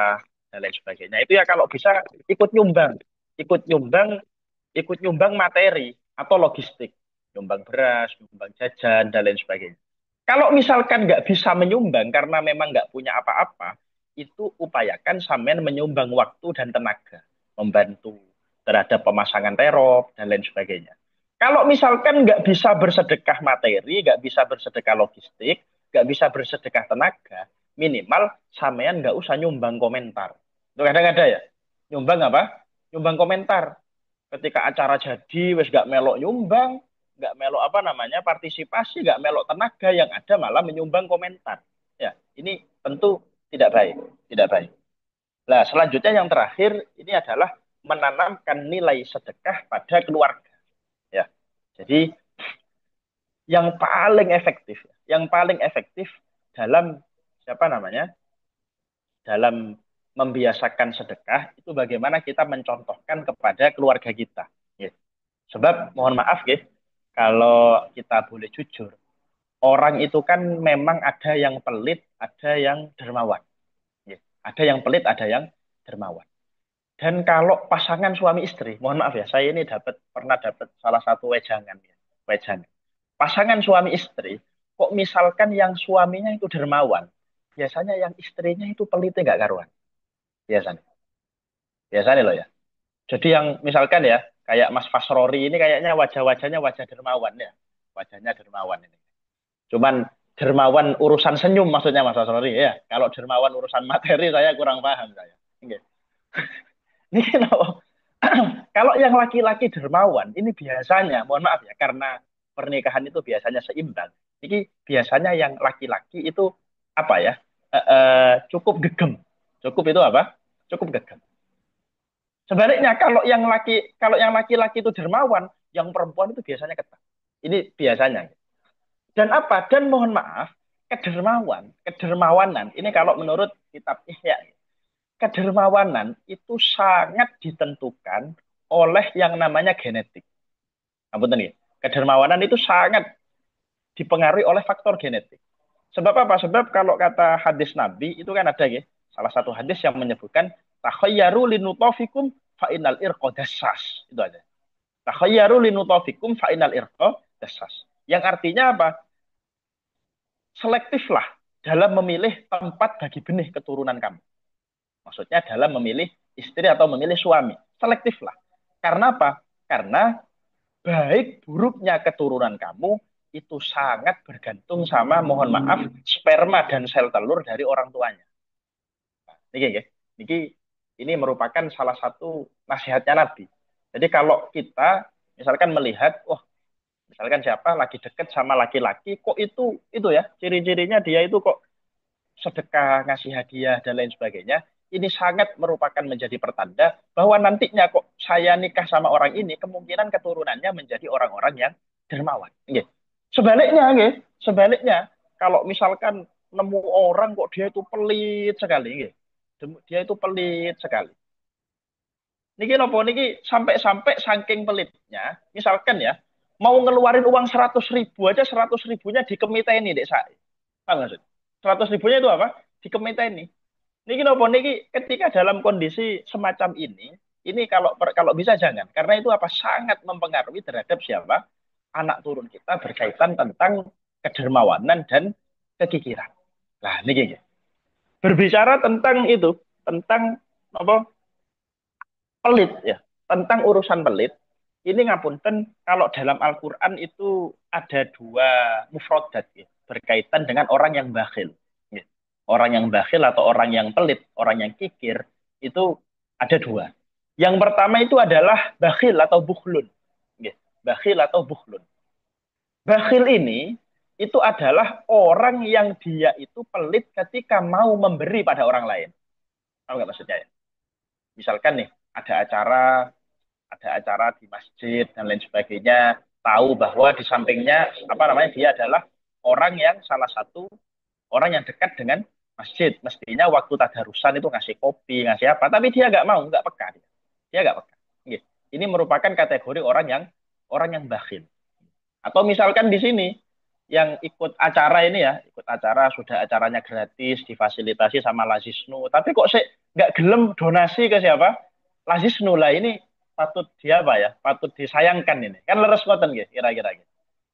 dan lain sebagainya. Itu ya kalau bisa ikut nyumbang, ikut nyumbang, ikut nyumbang materi atau logistik, nyumbang beras, nyumbang jajan dan lain sebagainya. Kalau misalkan nggak bisa menyumbang karena memang nggak punya apa-apa, itu upayakan sampean menyumbang waktu dan tenaga, membantu terhadap pemasangan terop dan lain sebagainya. Kalau misalkan nggak bisa bersedekah materi, nggak bisa bersedekah logistik, nggak bisa bersedekah tenaga, minimal sampean nggak usah nyumbang komentar. Itu kadang ada ya, nyumbang apa? Nyumbang komentar. Ketika acara jadi, wes nggak melok nyumbang, nggak melok apa namanya partisipasi, nggak melok tenaga, yang ada malah menyumbang komentar. Ya, ini tentu tidak baik, tidak baik. Nah, selanjutnya yang terakhir ini adalah menanamkan nilai sedekah pada keluarga. Ya, jadi yang paling efektif dalam siapa namanya, dalam membiasakan sedekah itu bagaimana kita mencontohkan kepada keluarga kita. Ya. Sebab mohon maaf ya, kalau kita boleh jujur, orang itu kan memang ada yang pelit, ada yang dermawan. Ya. Ada yang pelit, ada yang dermawan. Dan kalau pasangan suami istri, mohon maaf ya, saya ini pernah dapat salah satu wejangan ya, wejangan. Pasangan suami istri, kok misalkan yang suaminya itu dermawan, biasanya yang istrinya itu pelitnya nggak karuan. Biasanya, biasanya loh ya. Jadi yang misalkan ya, kayak Mas Fasrori ini kayaknya wajah-wajahnya wajah dermawan ya, wajahnya dermawan ini. Cuman dermawan urusan senyum maksudnya Mas Fasrori ya. Kalau dermawan urusan materi saya kurang paham saya. Oke. Ini kenapa? Kalau yang laki-laki dermawan, ini biasanya, mohon maaf ya, karena pernikahan itu biasanya seimbang. Ini biasanya yang laki-laki itu apa ya? Cukup gegem. Cukup itu apa? Cukup gegem. Sebaliknya kalau yang laki-laki itu dermawan, yang perempuan itu biasanya ketat. Ini biasanya. Dan apa? Dan mohon maaf, kedermawanan. Ini kalau menurut kitab Ihya, kedermawanan itu sangat ditentukan oleh yang namanya genetik. Ampun nih, kedermawanan itu sangat dipengaruhi oleh faktor genetik. Sebab apa? Sebab kalau kata hadis Nabi itu kan ada ya, salah satu hadis yang menyebutkan takhayyaru linutofikum fa'inal irqa dassas. Itu aja. Takhayyaru linutofikum fa'inal irqa dassas. Yang artinya apa? Selektiflah dalam memilih tempat bagi benih keturunan kamu. Maksudnya dalam memilih istri atau memilih suami. Selektiflah. Karena apa? Karena baik buruknya keturunan kamu itu sangat bergantung sama, mohon maaf, sperma dan sel telur dari orang tuanya. Nah, ini merupakan salah satu nasihatnya Nabi. Jadi kalau kita misalkan melihat, misalkan siapa lagi deket sama laki-laki, kok itu ya, ciri-cirinya dia itu kok sedekah, ngasih hadiah, dan lain sebagainya, ini sangat merupakan menjadi pertanda bahwa nantinya kok saya nikah sama orang ini, kemungkinan keturunannya menjadi orang-orang yang dermawan. Nggih. Sebaliknya, kalau misalkan nemu orang kok dia itu pelit sekali, nggih. Dia itu pelit sekali. Niki nopo niki sampai-sampai saking pelitnya, misalkan ya, mau ngeluarin uang 100.000 aja, 100.000-nya dikemiteni dek saya. Paham nggak? 100.000-nya itu apa? dikemiteni. Niki nopo niki ketika dalam kondisi semacam ini kalau bisa jangan karena itu apa sangat mempengaruhi terhadap siapa anak turun kita berkaitan tentang kedermawanan dan kekikiran. Nah, niki berbicara tentang itu, tentang apa pelit ya, tentang urusan pelit. Ini ngapunten kalau dalam Al-Qur'an itu ada dua mufrodat ya, berkaitan dengan orang yang bakhil. Ya. Orang yang bakhil atau orang yang pelit, orang yang kikir itu ada dua. Yang pertama itu adalah bakhil atau bukhlun. Ya. Bakhil atau bukhlun. Bakhil ini itu adalah orang yang dia itu pelit ketika mau memberi pada orang lain. Tahu nggak maksudnya ya? Misalkan nih ada acara di masjid dan lain sebagainya, tahu bahwa di sampingnya apa namanya dia adalah orang yang salah satu orang yang dekat dengan masjid. Mestinya waktu tadarusan itu ngasih kopi, ngasih apa, tapi dia nggak mau, nggak peka dia nggak peka. Ini merupakan kategori orang yang bakhil. Atau misalkan di sini yang ikut acara ini ya, ikut acara sudah acaranya gratis, difasilitasi sama Lazisnu, tapi kok saya nggak gelem donasi ke siapa? Lazisnu lah ini patut dia apa ya? Patut disayangkan ini. Kan leres ngoten nggih, kira-kira gitu.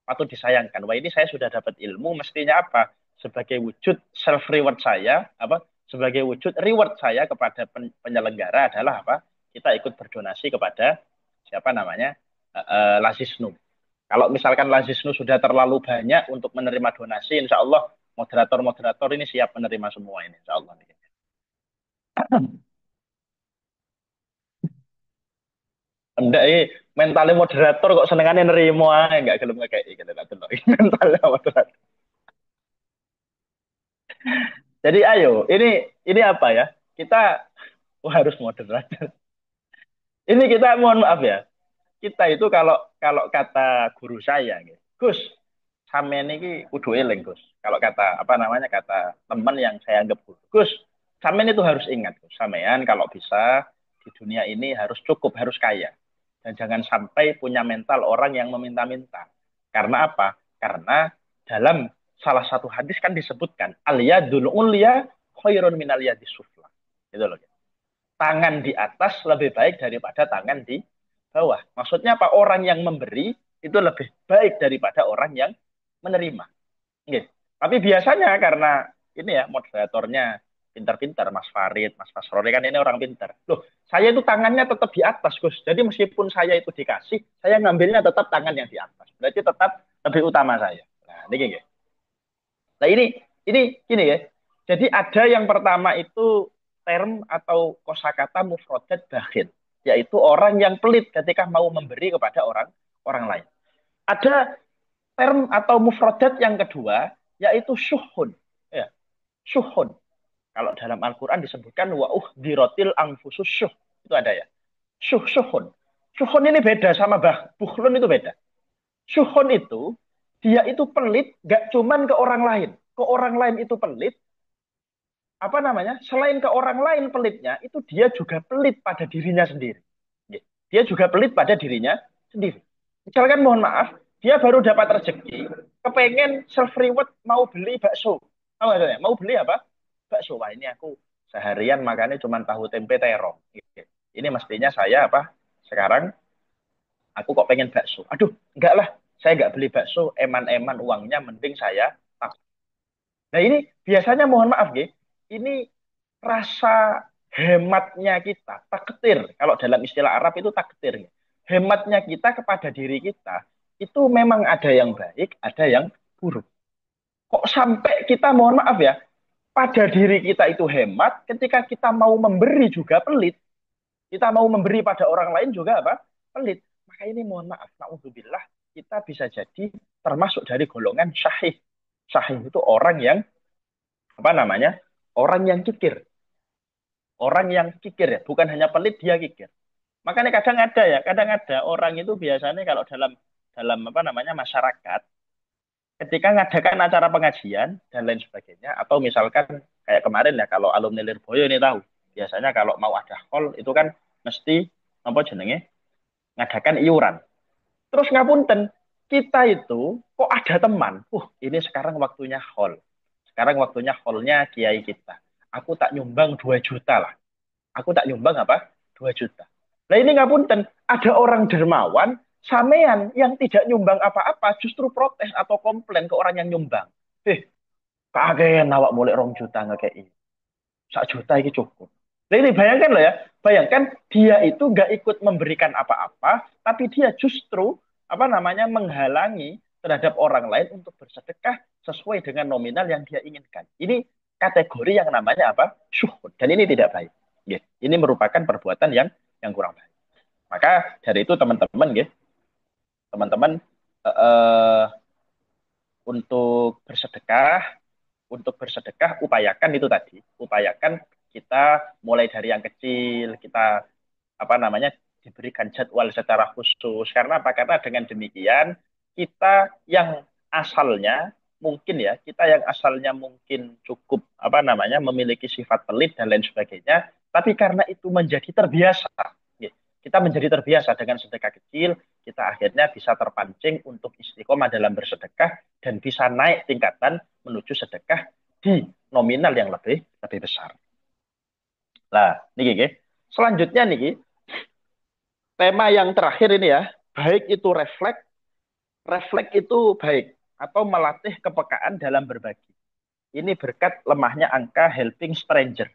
Patut disayangkan. Wah, ini saya sudah dapat ilmu, mestinya apa? Sebagai wujud self reward saya, apa? Sebagai wujud reward saya kepada penyelenggara adalah apa? Kita ikut berdonasi kepada siapa namanya? Lazisnu. Kalau misalkan Lazisnu sudah terlalu banyak untuk menerima donasi, insya Allah moderator-moderator ini siap menerima semua ini, insya Allah. Enggak, mentalnya moderator kok senengannya nerimo aja, enggak gelem kayak gitu, mentalnya moderator. Jadi ayo, ini apa ya? Kita harus moderator. Ini kita mohon maaf ya. Kita itu kalau kalau kata guru saya, gitu, Gus, sampean ini kudu eling, Gus. Kalau kata apa namanya kata teman yang saya anggap guru, Gus, sampean itu harus ingat, Gus. Sampean kalau bisa di dunia ini harus cukup, harus kaya. Dan jangan sampai punya mental orang yang meminta-minta. Karena apa? Karena dalam salah satu hadis kan disebutkan al-yadul ulya khairun minal yadis sufla. Gitu loh. Tangan di atas lebih baik daripada tangan di bawah. Maksudnya apa? Orang yang memberi itu lebih baik daripada orang yang menerima. Nggih. Tapi biasanya karena ini ya moderatornya pintar-pintar, Mas Farid, Mas Fasroni kan ini orang pintar. Loh, saya itu tangannya tetap di atas, Gus. Jadi meskipun saya itu dikasih, saya ngambilnya tetap tangan yang di atas. Berarti tetap lebih utama saya. Nah, ini gini. Nah, ini gini ya. Jadi ada yang pertama itu term atau kosakata mufrodat bakhil, yaitu orang yang pelit ketika mau memberi kepada orang lain. Ada term atau mufrodat yang kedua, yaitu syuhun. Ya, syuhun. Kalau dalam Al-Quran disebutkan wa uhdirotil angfusus syuh. Itu ada ya. Syuhun. Syuhun ini beda sama bukhlun itu beda. Syuhun itu, dia itu pelit gak cuman ke orang lain. Ke orang lain itu pelit, apa namanya? Selain ke orang lain pelitnya, itu dia juga pelit pada dirinya sendiri. Dia juga pelit pada dirinya sendiri. Misalkan mohon maaf, dia baru dapat rezeki, kepengen self reward mau beli bakso. Tahu nggak? Mau beli apa? Bakso. Wah, ini aku seharian makannya cuma tahu tempe terong. Ini mestinya saya apa? Sekarang aku kok pengen bakso. Aduh, enggak lah. Saya nggak beli bakso, eman-eman uangnya, mending saya tabung. Nah ini biasanya mohon maaf, ini rasa hematnya kita, takdir. Kalau dalam istilah Arab itu takdir. Hematnya kita kepada diri kita, itu memang ada yang baik, ada yang buruk. Kok sampai kita mohon maaf ya, pada diri kita itu hemat, ketika kita mau memberi juga pelit. Kita mau memberi pada orang lain juga apa? Pelit. Maka ini mohon maaf, na'udzubillah, kita bisa jadi termasuk dari golongan syahih. Syahih itu orang yang apa namanya? Orang yang kikir. Orang yang kikir ya, bukan hanya pelit, dia kikir. Makanya kadang ada orang itu biasanya kalau dalam dalam apa namanya masyarakat, ketika ngadakan acara pengajian dan lain sebagainya, atau misalkan kayak kemarin ya kalau alumni Lirboyo ini tahu, biasanya kalau mau ada hall itu kan mesti apa jenenge ngadakan iuran. Terus ngapunten, kita itu kok ada teman, ini sekarang waktunya hall. sekarang waktunya haulnya kiai kita. Aku tak nyumbang 2 juta lah. Aku tak nyumbang apa? 2 juta. Nah ini ngapunten, ada orang dermawan, sampean yang tidak nyumbang apa-apa, justru protes atau komplain ke orang yang nyumbang. Kagean awak mulai 2 juta ngekei. 1 juta ini cukup. Nah ini bayangkan loh ya, bayangkan dia itu nggak ikut memberikan apa-apa, tapi dia justru apa namanya menghalangi terhadap orang lain untuk bersedekah sesuai dengan nominal yang dia inginkan. Ini kategori yang namanya apa? Syuhud. Dan ini tidak baik. Ya, ini merupakan perbuatan yang kurang baik. Maka dari itu teman-teman, ya, teman-teman eh, untuk bersedekah upayakan itu tadi, upayakan kita mulai dari yang kecil, kita apa namanya diberikan jadwal secara khusus. Karena apa? Karena dengan demikian kita yang asalnya kita yang asalnya mungkin cukup apa namanya memiliki sifat pelit dan lain sebagainya, tapi karena itu menjadi terbiasa, ya, kita menjadi terbiasa dengan sedekah kecil, kita akhirnya bisa terpancing untuk istiqomah dalam bersedekah dan bisa naik tingkatan menuju sedekah di nominal yang lebih lebih besar. Nah, niki, selanjutnya niki tema yang terakhir ini ya, baik itu refleks, refleks itu baik atau melatih kepekaan dalam berbagi. Ini berkat lemahnya angka helping stranger.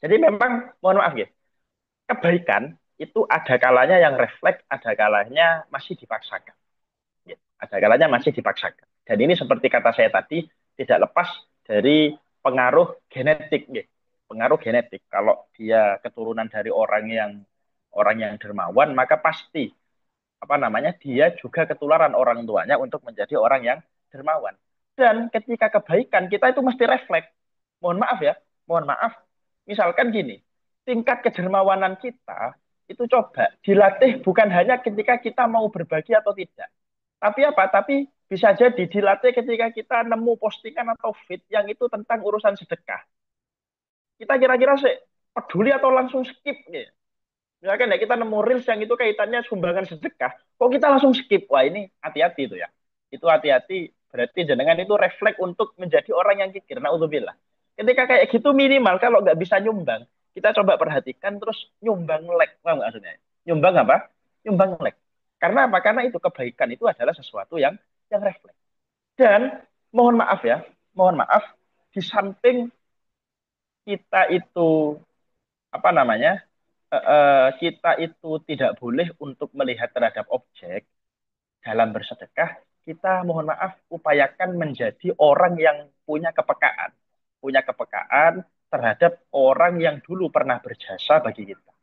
Jadi memang mohon maaf ya, kebaikan itu ada kalanya yang refleks, ada kalanya masih dipaksakan. Ada kalanya masih dipaksakan. Dan ini seperti kata saya tadi, tidak lepas dari pengaruh genetik. Pengaruh genetik. Kalau dia keturunan dari orang yang dermawan, maka pasti apa namanya dia juga ketularan orang tuanya untuk menjadi orang yang dermawan. Dan ketika kebaikan kita itu mesti refleks. Mohon maaf ya, mohon maaf. Misalkan gini, tingkat kedermawanan kita itu coba dilatih bukan hanya ketika kita mau berbagi atau tidak. Tapi apa? Tapi bisa jadi dilatih ketika kita nemu postingan atau feed yang itu tentang urusan sedekah. Kita kira-kira sih peduli atau langsung skip nih. Misalkan ya kita nemu reels yang itu kaitannya sumbangan sedekah, kok kita langsung skip? Wah ini hati-hati itu ya. Itu hati-hati, berarti jenengan itu refleks untuk menjadi orang yang kikir. Naudzubillah. Ketika kayak gitu minimal kalau nggak bisa nyumbang, kita coba perhatikan terus nyumbang like. Paham nggak maksudnya? Nyumbang apa? Nyumbang like. Karena apa? Karena itu kebaikan itu adalah sesuatu yang refleks. Dan mohon maaf ya, mohon maaf, di samping kita itu apa namanya kita itu tidak boleh untuk melihat terhadap objek dalam bersedekah, kita mohon maaf upayakan menjadi orang yang punya kepekaan terhadap orang yang dulu pernah berjasa bagi kita.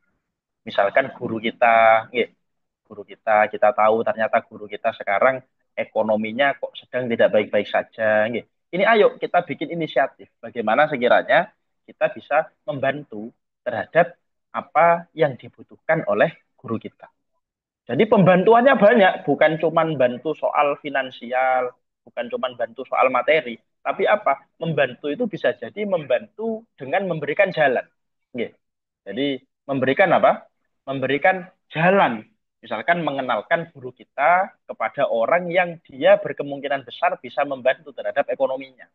Misalkan guru kita, kita tahu ternyata guru kita sekarang ekonominya kok sedang tidak baik-baik saja. Ini ayo kita bikin inisiatif. Bagaimana sekiranya kita bisa membantu terhadap apa yang dibutuhkan oleh guru kita. Jadi pembantuannya banyak, bukan cuma bantu soal finansial, bukan cuma bantu soal materi, tapi apa? Membantu itu bisa jadi membantu dengan memberikan jalan. Jadi memberikan apa? Memberikan jalan. Misalkan mengenalkan guru kita kepada orang yang dia berkemungkinan besar bisa membantu terhadap ekonominya.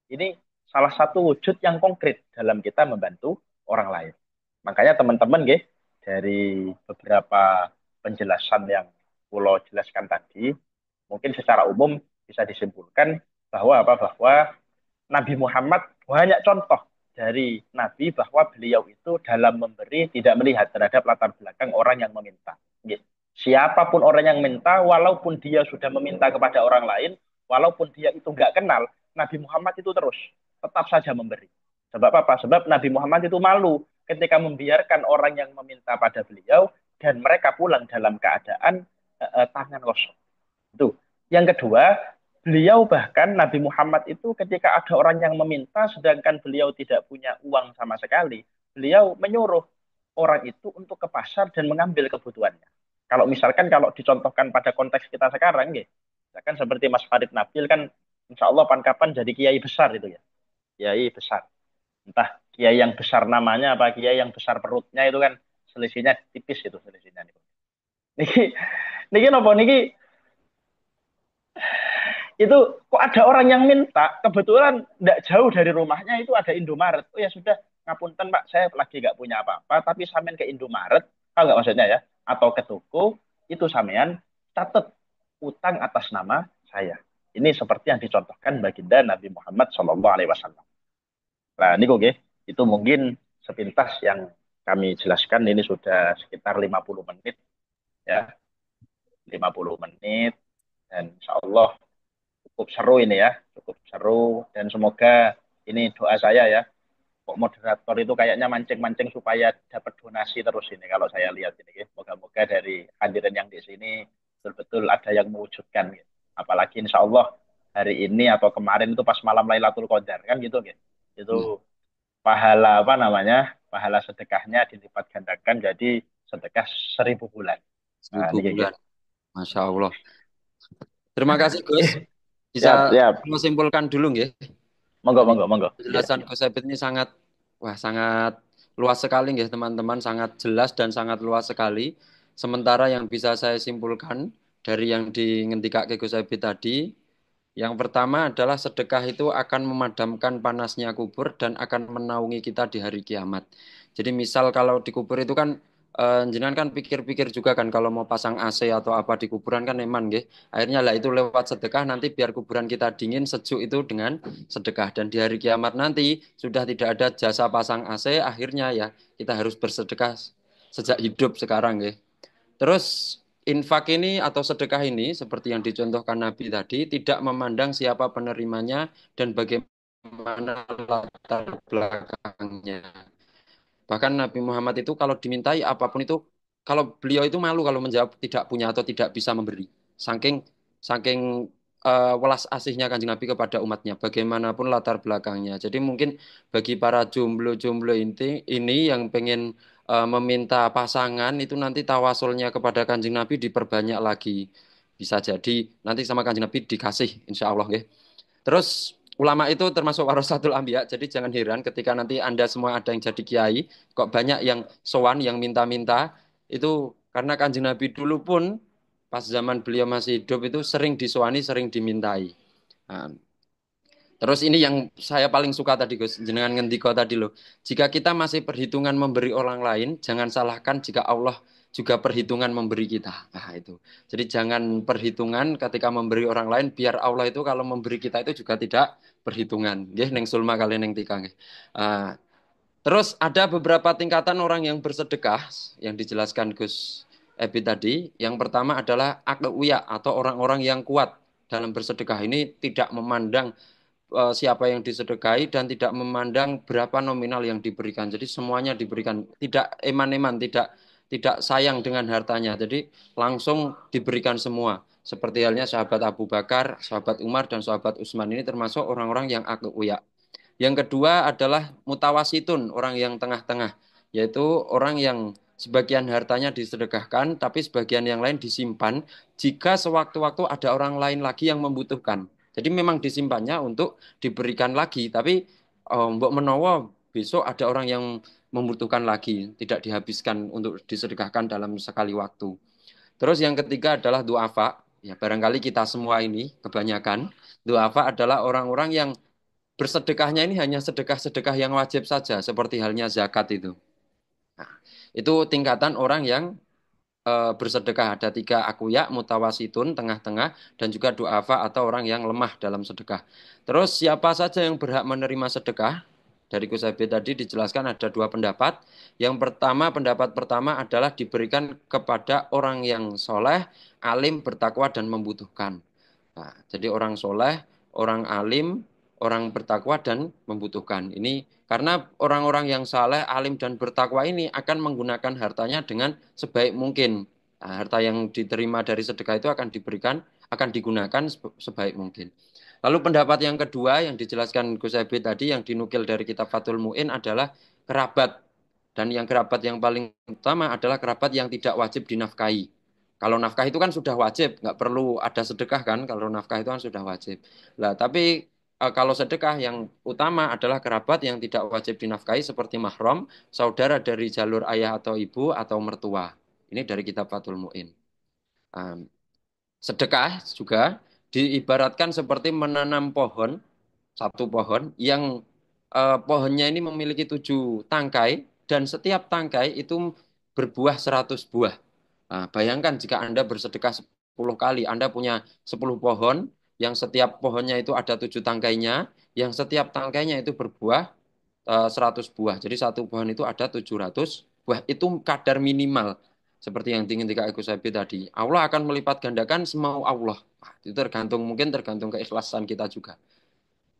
Ini salah satu wujud yang konkret dalam kita membantu orang lain. Makanya teman-teman dari beberapa penjelasan yang Pulau jelaskan tadi, mungkin secara umum bisa disimpulkan bahwa Nabi Muhammad banyak contoh dari Nabi bahwa beliau itu dalam memberi tidak melihat terhadap latar belakang orang yang meminta. Siapapun orang yang minta, walaupun dia sudah meminta kepada orang lain, walaupun dia itu nggak kenal, Nabi Muhammad itu terus tetap saja memberi. Sebab apa? Sebab Nabi Muhammad itu malu ketika membiarkan orang yang meminta pada beliau dan mereka pulang dalam keadaan tangan kosong. Itu. Yang kedua, beliau bahkan Nabi Muhammad itu ketika ada orang yang meminta sedangkan beliau tidak punya uang sama sekali, beliau menyuruh orang itu untuk ke pasar dan mengambil kebutuhannya. Kalau misalkan kalau dicontohkan pada konteks kita sekarang, misalkan seperti Mas Farid Nabil kan, insya Allah kapan jadi kiai besar itu ya, kiai besar. Entah kiai yang besar namanya apa kiai yang besar perutnya itu kan selisihnya tipis itu selisihnya. Niki, niki nopo niki itu kok ada orang yang minta, kebetulan tidak jauh dari rumahnya itu ada Indomaret. Oh ya sudah, ngapunten Pak, saya lagi nggak punya apa-apa, tapi sampean ke Indomaret, tahu nggak maksudnya ya? Atau ke toko, itu sampean catat utang atas nama saya. Ini seperti yang dicontohkan baginda Nabi Muhammad SAW. Nah, ini kok itu mungkin sepintas yang kami jelaskan, ini sudah sekitar 50 menit ya, 50 menit, dan insya Allah cukup seru ini ya, cukup seru, dan semoga ini doa saya ya, kok moderator itu kayaknya mancing-mancing supaya dapat donasi terus ini kalau saya lihat ini ya. Moga-moga dari hadirin yang di sini betul-betul ada yang mewujudkan gitu. Apalagi insya Allah hari ini atau kemarin itu pas malam Lailatul Qadar kan gitu gitu. Itu Ya, pahala apa namanya? Pahala sedekahnya dilipat gandakan jadi sedekah 1.000 bulan. Nah, 1000 ini bulan. gitu. Masya Allah. Terima kasih Gus. Siap, Bisa siap. menyimpulkan dulu nggih. Monggo, Ini monggo, monggo. Iya. penjelasan Gus Ebit ini sangat luas sekali nggih teman-teman, sangat jelas dan sangat luas sekali. Sementara yang bisa saya simpulkan dari yang dingendikake Gus Ebit tadi, yang pertama adalah sedekah itu akan memadamkan panasnya kubur dan akan menaungi kita di hari kiamat. Jadi misal kalau di kubur itu kan jenengan kan pikir-pikir juga kan kalau mau pasang AC atau apa di kuburan kan eman nggih. Akhirnya lah itu lewat sedekah nanti biar kuburan kita dingin sejuk itu dengan sedekah, dan di hari kiamat nanti sudah tidak ada jasa pasang AC, akhirnya ya kita harus bersedekah sejak hidup sekarang nggih. Terus infak ini atau sedekah ini seperti yang dicontohkan Nabi tadi tidak memandang siapa penerimanya dan bagaimana latar belakangnya. Bahkan Nabi Muhammad itu kalau dimintai apapun itu, kalau beliau itu malu kalau menjawab tidak punya atau tidak bisa memberi. Saking saking welas asihnya Kanjeng Nabi kepada umatnya, bagaimanapun latar belakangnya. Jadi mungkin bagi para jomblo-jomblo ini yang pengen meminta pasangan itu nanti tawasulnya kepada Kanjeng Nabi diperbanyak lagi. Bisa jadi nanti sama Kanjeng Nabi dikasih, insya Allah. Ya. Terus ulama itu termasuk warasatul anbiya, jadi jangan heran ketika nanti Anda semua ada yang jadi kiai, kok banyak yang sowan, yang minta-minta, itu karena Kanjeng Nabi dulu pun pas zaman beliau masih hidup itu sering disowani, sering dimintai. Nah, terus ini yang saya paling suka tadi Gus, jenengan ngendika tadi loh. Jika kita masih perhitungan memberi orang lain, jangan salahkan jika Allah juga perhitungan memberi kita. Nah, itu. Jadi jangan perhitungan ketika memberi orang lain, biar Allah itu kalau memberi kita itu juga tidak perhitungan. Nggih, neng sulma kali neng tika nggih. Ah, terus ada beberapa tingkatan orang yang bersedekah yang dijelaskan Gus Ebi tadi. Yang pertama adalah akwia atau orang-orang yang kuat dalam bersedekah ini tidak memandang siapa yang disedekahi dan tidak memandang berapa nominal yang diberikan. Jadi semuanya diberikan, tidak eman-eman, tidak sayang dengan hartanya. Jadi langsung diberikan semua. Seperti halnya sahabat Abu Bakar, sahabat Umar, dan sahabat Utsman ini termasuk orang-orang yang akuya. Yang kedua adalah mutawasitun, orang yang tengah-tengah, yaitu orang yang sebagian hartanya disedekahkan, tapi sebagian yang lain disimpan jika sewaktu-waktu ada orang lain lagi yang membutuhkan. Jadi memang disimpannya untuk diberikan lagi, tapi mbok menawa besok ada orang yang membutuhkan lagi, tidak dihabiskan untuk disedekahkan dalam sekali waktu. Terus yang ketiga adalah duafa. Ya, barangkali kita semua ini kebanyakan duafa adalah orang-orang yang bersedekahnya ini hanya sedekah-sedekah yang wajib saja, seperti halnya zakat itu. Nah, itu tingkatan orang yang bersedekah. Ada tiga akuya, mutawasitun, tengah-tengah, dan juga duafa atau orang yang lemah dalam sedekah. Terus siapa saja yang berhak menerima sedekah? Dari Kusabi tadi dijelaskan ada dua pendapat. Yang pertama, pendapat pertama adalah diberikan kepada orang yang soleh, alim, bertakwa, dan membutuhkan. Nah, jadi orang soleh, orang alim, orang bertakwa dan membutuhkan. Ini karena orang-orang yang saleh, alim dan bertakwa ini akan menggunakan hartanya dengan sebaik mungkin. Nah, harta yang diterima dari sedekah itu akan diberikan, akan digunakan sebaik mungkin. Lalu pendapat yang kedua yang dijelaskan Gus Ebit tadi yang dinukil dari kitab Fathul Mu'in adalah kerabat. Dan yang kerabat yang paling utama adalah kerabat yang tidak wajib dinafkahi. Kalau nafkah itu kan sudah wajib, nggak perlu ada sedekah kan. Kalau nafkah itu kan sudah wajib. Lah, tapi kalau sedekah yang utama adalah kerabat yang tidak wajib dinafkahi seperti mahram, saudara dari jalur ayah atau ibu atau mertua. Ini dari kitab Fathul Mu'in. Um, Sedekah juga diibaratkan seperti menanam pohon, satu pohon yang pohonnya ini memiliki 7 tangkai dan setiap tangkai itu berbuah 100 buah. Nah, bayangkan jika Anda bersedekah 10 kali, Anda punya 10 pohon yang setiap pohonnya itu ada 7 tangkainya, yang setiap tangkainya itu berbuah 100 buah. Jadi satu pohon itu ada 700 buah. Itu kadar minimal. Seperti yang ingin Kak Gus Abi tadi. Allah akan melipat gandakan semau Allah. Nah, itu mungkin tergantung keikhlasan kita juga.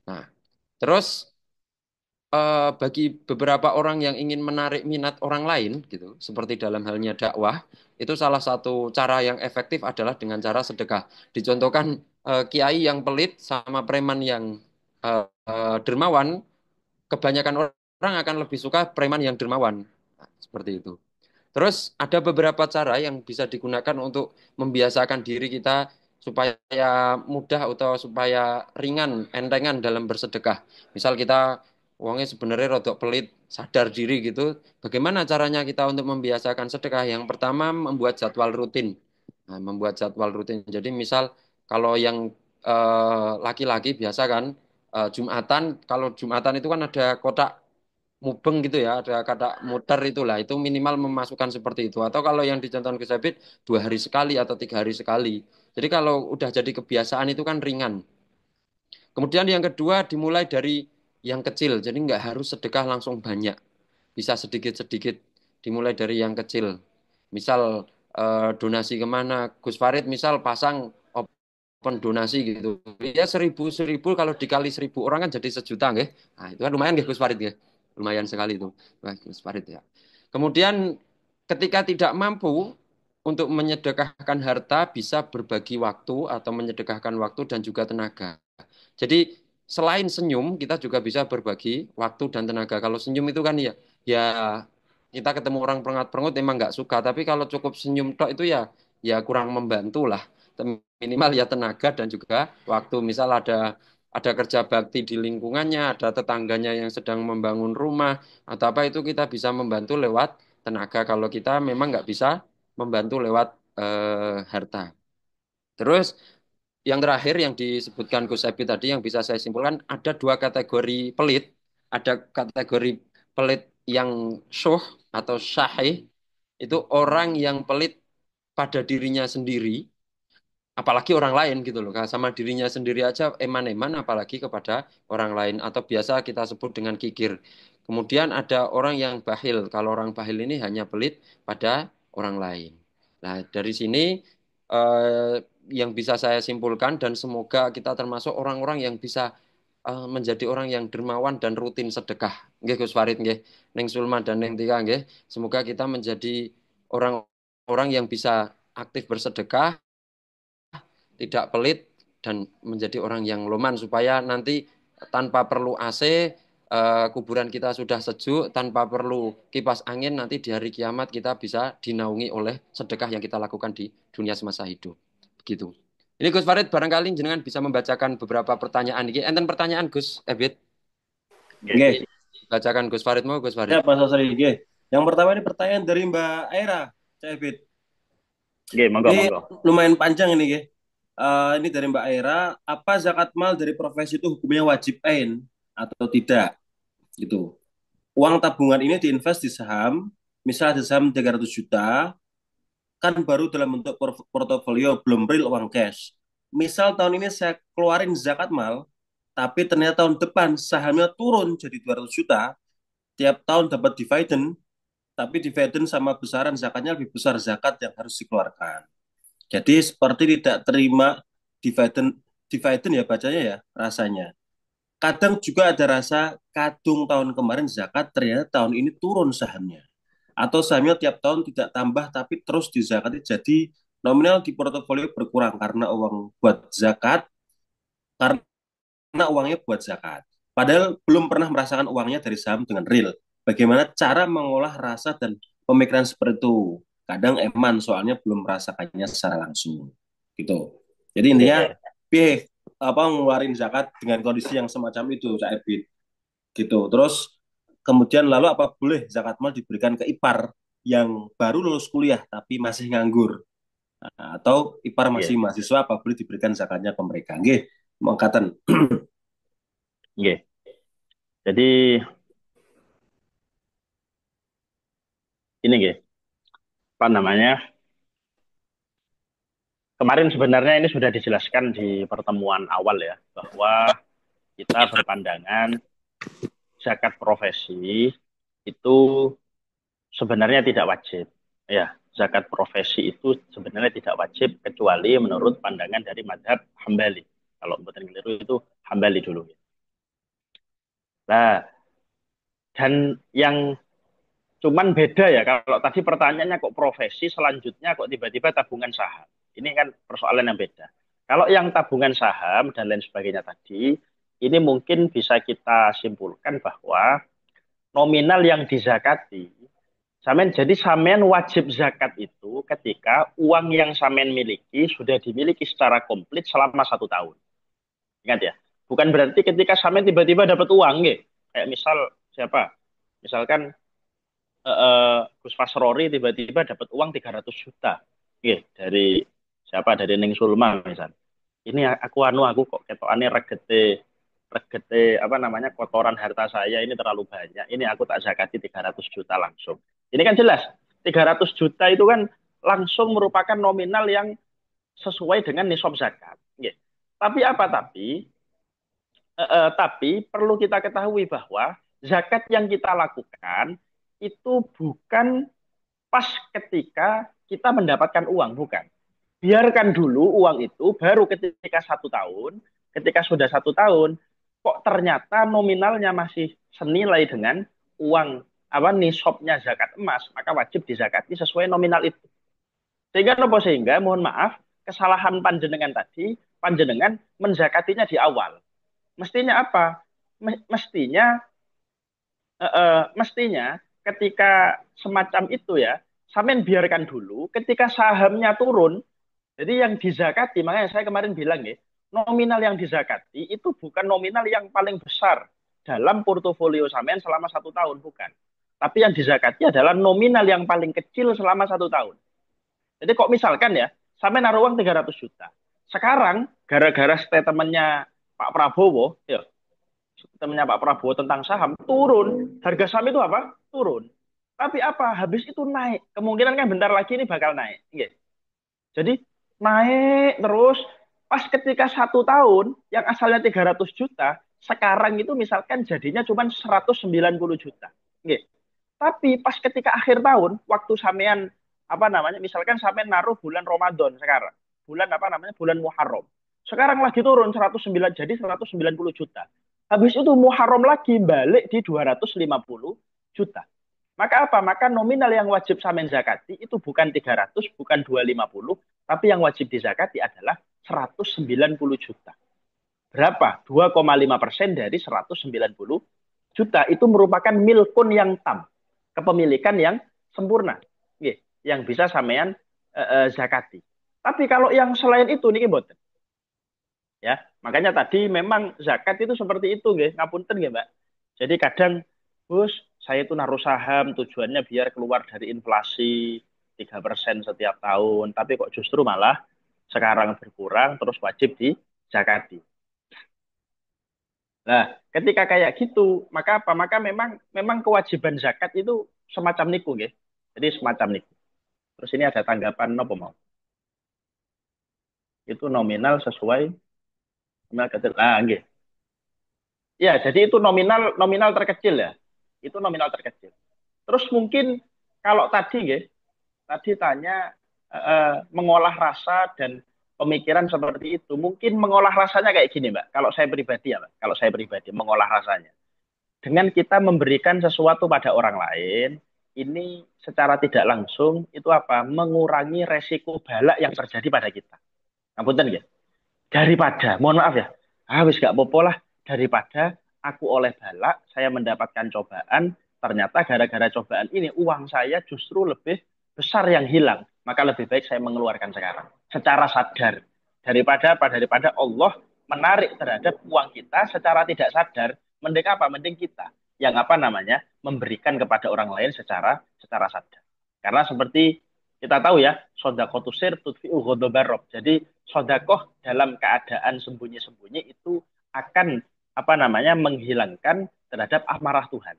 Nah, terus bagi beberapa orang yang ingin menarik minat orang lain gitu, seperti dalam halnya dakwah, itu salah satu cara yang efektif adalah dengan cara sedekah. Dicontohkan kiai yang pelit sama preman yang dermawan, kebanyakan orang akan lebih suka preman yang dermawan. Nah, seperti itu. Terus ada beberapa cara yang bisa digunakan untuk membiasakan diri kita supaya mudah atau supaya ringan, entengan dalam bersedekah. Misal kita uangnya sebenarnya rodok pelit, sadar diri gitu. Bagaimana caranya kita untuk membiasakan sedekah? Yang pertama membuat jadwal rutin. Nah, membuat jadwal rutin. Jadi misal kalau yang laki-laki biasa kan Jumatan, kalau Jumatan itu kan ada kotak mubeng gitu ya, ada kata muter itulah, itu minimal memasukkan seperti itu. Atau kalau yang dicontohkan ke Sabit, 2 hari sekali atau 3 hari sekali. Jadi kalau udah jadi kebiasaan itu kan ringan. Kemudian yang kedua dimulai dari yang kecil, jadi nggak harus sedekah langsung banyak. Bisa sedikit-sedikit, dimulai dari yang kecil. Misal donasi kemana, Gus Farid misal pasang open donasi gitu. Ya 1.000 kalau dikali 1.000 orang kan jadi 1 juta nggih. Nah, itu kan lumayan nggih Gus Farid nggih. Lumayan sekali itu. Wah, Gus Farid ya. Kemudian ketika tidak mampu untuk menyedekahkan harta bisa berbagi waktu atau menyedekahkan waktu dan juga tenaga. Jadi selain senyum kita juga bisa berbagi waktu dan tenaga. Kalau senyum itu kan ya kita ketemu orang perengut-perengut emang nggak suka. Tapi kalau cukup senyum tok itu ya kurang membantu lah. Minimal ya tenaga dan juga waktu. Misal ada kerja bakti di lingkungannya, ada tetangganya yang sedang membangun rumah atau apa itu kita bisa membantu lewat tenaga. Kalau kita memang nggak bisa membantu lewat harta. Terus yang terakhir yang disebutkan Gus Ebi tadi yang bisa saya simpulkan ada 2 kategori pelit. Ada kategori pelit yang syuh atau syahih. Itu orang yang pelit pada dirinya sendiri, apalagi orang lain gitu loh. Sama dirinya sendiri aja eman-eman, apalagi kepada orang lain. Atau biasa kita sebut dengan kikir. Kemudian ada orang yang bahil. Kalau orang bahil ini hanya pelit pada orang lain. Nah, dari sini eh, yang bisa saya simpulkan dan semoga kita termasuk orang-orang yang bisa menjadi orang yang dermawan dan rutin sedekah. Nggih Gus Farid nggih, Neng Sulma dan Neng Tika nggih. Semoga kita menjadi orang-orang yang bisa aktif bersedekah, tidak pelit dan menjadi orang yang loman supaya nanti tanpa perlu AC kuburan kita sudah sejuk, tanpa perlu kipas angin, nanti di hari kiamat kita bisa dinaungi oleh sedekah yang kita lakukan di dunia semasa hidup. Begitu. Ini Gus Farid barangkali jenengan bisa membacakan beberapa pertanyaan ini. Enten pertanyaan Gus Ebit. Oke, Bacakan Gus Farid mau Gus Farid. ya Pak Sosri. Oke. Yang pertama ini pertanyaan dari Mbak Aira, Cebit. Oke, monggo, Ini monggo. lumayan panjang ini, Ge. Ini dari Mbak Aira, apa zakat mal dari profesi itu hukumnya wajib ain atau tidak? Gitu. Uang tabungan ini diinvest di saham, misal di saham 300 juta, kan baru dalam bentuk portofolio, belum real uang cash. Misal tahun ini saya keluarin zakat mal, tapi ternyata tahun depan sahamnya turun jadi 200 juta, tiap tahun dapat dividen, tapi dividen sama besaran zakatnya lebih besar zakat yang harus dikeluarkan. Jadi seperti tidak terima dividen, dividen ya bacanya ya rasanya. Kadang juga ada rasa kadung tahun kemarin zakat ternyata tahun ini turun sahamnya. Atau sahamnya tiap tahun tidak tambah tapi terus dizakati jadi nominal di portofolio berkurang karena uang buat zakat, karena uangnya buat zakat. Padahal belum pernah merasakan uangnya dari saham dengan real. Bagaimana cara mengolah rasa dan pemikiran seperti itu? Kadang eman soalnya belum merasakannya secara langsung. Gitu. Jadi Oke, intinya oke. pilih apa ngeluarin zakat dengan kondisi yang semacam itu, Cak Erbit. Gitu. Terus kemudian lalu apa boleh zakat mal diberikan ke ipar yang baru lulus kuliah tapi masih nganggur? Nah, atau ipar masih Nggih, mahasiswa apa boleh diberikan zakatnya ke mereka. Nggih, mangkatan. nggih. Jadi ini nggih, apa namanya? Kemarin sebenarnya ini sudah dijelaskan di pertemuan awal ya, bahwa kita berpandangan zakat profesi itu sebenarnya tidak wajib. Ya, zakat profesi itu sebenarnya tidak wajib kecuali menurut pandangan dari madhab Hambali. Kalau bukan keliru itu Hambali dulu. Nah, dan yang cuman beda ya, kalau tadi pertanyaannya kok profesi, selanjutnya kok tiba-tiba tabungan saham. Ini kan persoalan yang beda. Kalau yang tabungan saham dan lain sebagainya tadi, ini mungkin bisa kita simpulkan bahwa nominal yang dizakati, jadi samen wajib zakat itu ketika uang yang samen miliki sudah dimiliki secara komplit selama 1 tahun. Ingat ya, bukan berarti ketika samen tiba-tiba dapat uang, gitu. Kayak misal siapa? Misalkan Gus Fasrori tiba-tiba dapat uang 300 juta. Dari siapa? Dari Ning Sulma misal. Ini aku kok ketokane regete regete apa namanya kotoran harta saya ini terlalu banyak. Ini aku tak zakati 300 juta langsung. Ini kan jelas 300 juta itu kan langsung merupakan nominal yang sesuai dengan nisab zakat. Nggih. Tapi apa tapi perlu kita ketahui bahwa zakat yang kita lakukan itu bukan pas ketika kita mendapatkan uang, bukan. Biarkan dulu uang itu, baru ketika 1 tahun, ketika sudah 1 tahun, kok ternyata nominalnya masih senilai dengan uang apa nisabnya zakat emas, maka wajib dizakati sesuai nominal itu. Sehingga mohon maaf, kesalahan panjenengan tadi, panjenengan menzakatinya di awal. Mestinya apa? Mestinya ketika semacam itu ya, sampean biarkan dulu ketika sahamnya turun. Jadi yang dizakati, makanya saya kemarin bilang ya, nominal yang dizakati itu bukan nominal yang paling besar dalam portofolio sampean selama 1 tahun, bukan. Tapi yang dizakati adalah nominal yang paling kecil selama 1 tahun. Jadi kok misalkan ya, sampean naruh uang 300 juta. Sekarang gara-gara statementnya Pak Prabowo, ya, temennya Pak Prabowo tentang saham turun, harga saham itu apa? Turun. Tapi apa? Habis itu naik. Kemungkinan kan bentar lagi ini bakal naik. Iya. Jadi naik terus pas ketika 1 tahun yang asalnya 300 juta, sekarang itu misalkan jadinya cuma 190 juta. Iya. Tapi pas ketika akhir tahun, waktu sampean apa namanya? Misalkan sampean naruh bulan Ramadan sekarang. Bulan apa namanya? Bulan Muharram. Sekarang lagi turun 109 jadi 190 juta. Habis itu Muharram lagi balik di 250 juta. Maka apa? Maka nominal yang wajib sampean zakati itu bukan 300, bukan 250, tapi yang wajib dizakati adalah 190 juta. Berapa? 2,5% dari 190 juta. Itu merupakan milkun yang tam. Kepemilikan yang sempurna. Yang bisa sampean zakati. Tapi kalau yang selain itu nih boten. Ya, makanya tadi memang zakat itu seperti itu nggih, ngapunten nggih, Mbak. Jadi kadang Gus, saya itu naruh saham tujuannya biar keluar dari inflasi 3% setiap tahun, tapi kok justru malah sekarang berkurang terus wajib dizakati. Nah, ketika kayak gitu, maka apa? Maka memang kewajiban zakat itu semacam niku nggih. Jadi semacam niku. Terus ini ada tanggapan nopo mau? Itu nominal sesuai nominal kecil. Ah, nggih. Ya, jadi itu nominal nominal terkecil ya. Itu nominal terkecil. Terus mungkin kalau tadi nggih, tadi tanya mengolah rasa dan pemikiran seperti itu. Mungkin mengolah rasanya kayak gini, Mbak. Kalau saya pribadi ya, Mbak. Kalau saya pribadi mengolah rasanya. Dengan kita memberikan sesuatu pada orang lain, ini secara tidak langsung itu apa? Mengurangi resiko balak yang terjadi pada kita. Apunten ya. Daripada, mohon maaf ya, wis gak apa-apa lah, daripada aku oleh balak, saya mendapatkan cobaan, ternyata gara-gara cobaan ini uang saya justru lebih besar yang hilang. Maka lebih baik saya mengeluarkan sekarang. Secara sadar. Daripada Allah menarik terhadap uang kita secara tidak sadar. Mending apa? Mending kita. Yang apa namanya? Memberikan kepada orang lain secara sadar. Karena seperti Kita tahu ya, sodakoh tusir tudfi'u ghodobar rob. Jadi sodakoh dalam keadaan sembunyi-sembunyi itu akan apa namanya menghilangkan terhadap amarah Tuhan.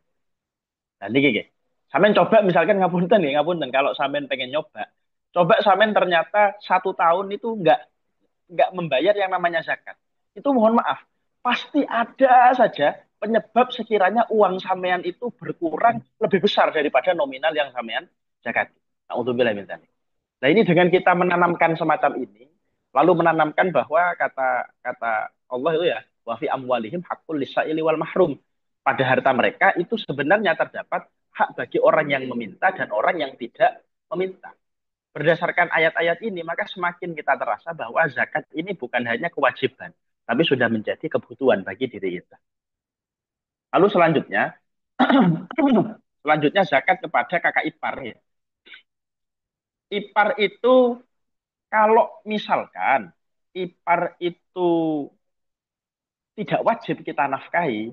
Nah, ini gini. Samen coba misalkan ngapunten ya, ngapunten kalau samen pengen nyoba. Coba samen ternyata 1 tahun itu nggak membayar yang namanya zakat. Itu mohon maaf, pasti ada saja penyebab sekiranya uang sampean itu berkurang lebih besar daripada nominal yang sampean zakat. Nah, untuk bila misalnya. Nah, ini dengan kita menanamkan semacam ini, lalu menanamkan bahwa kata kata Allah itu ya, wa fi amwalihim haqqul lisaili wal mahrum. Pada harta mereka itu sebenarnya terdapat hak bagi orang yang meminta dan orang yang tidak meminta. Berdasarkan ayat-ayat ini, maka semakin kita terasa bahwa zakat ini bukan hanya kewajiban, tapi sudah menjadi kebutuhan bagi diri kita. Lalu selanjutnya, selanjutnya zakat kepada kakak ipar. Ya. Ipar itu kalau misalkan ipar itu tidak wajib kita nafkahi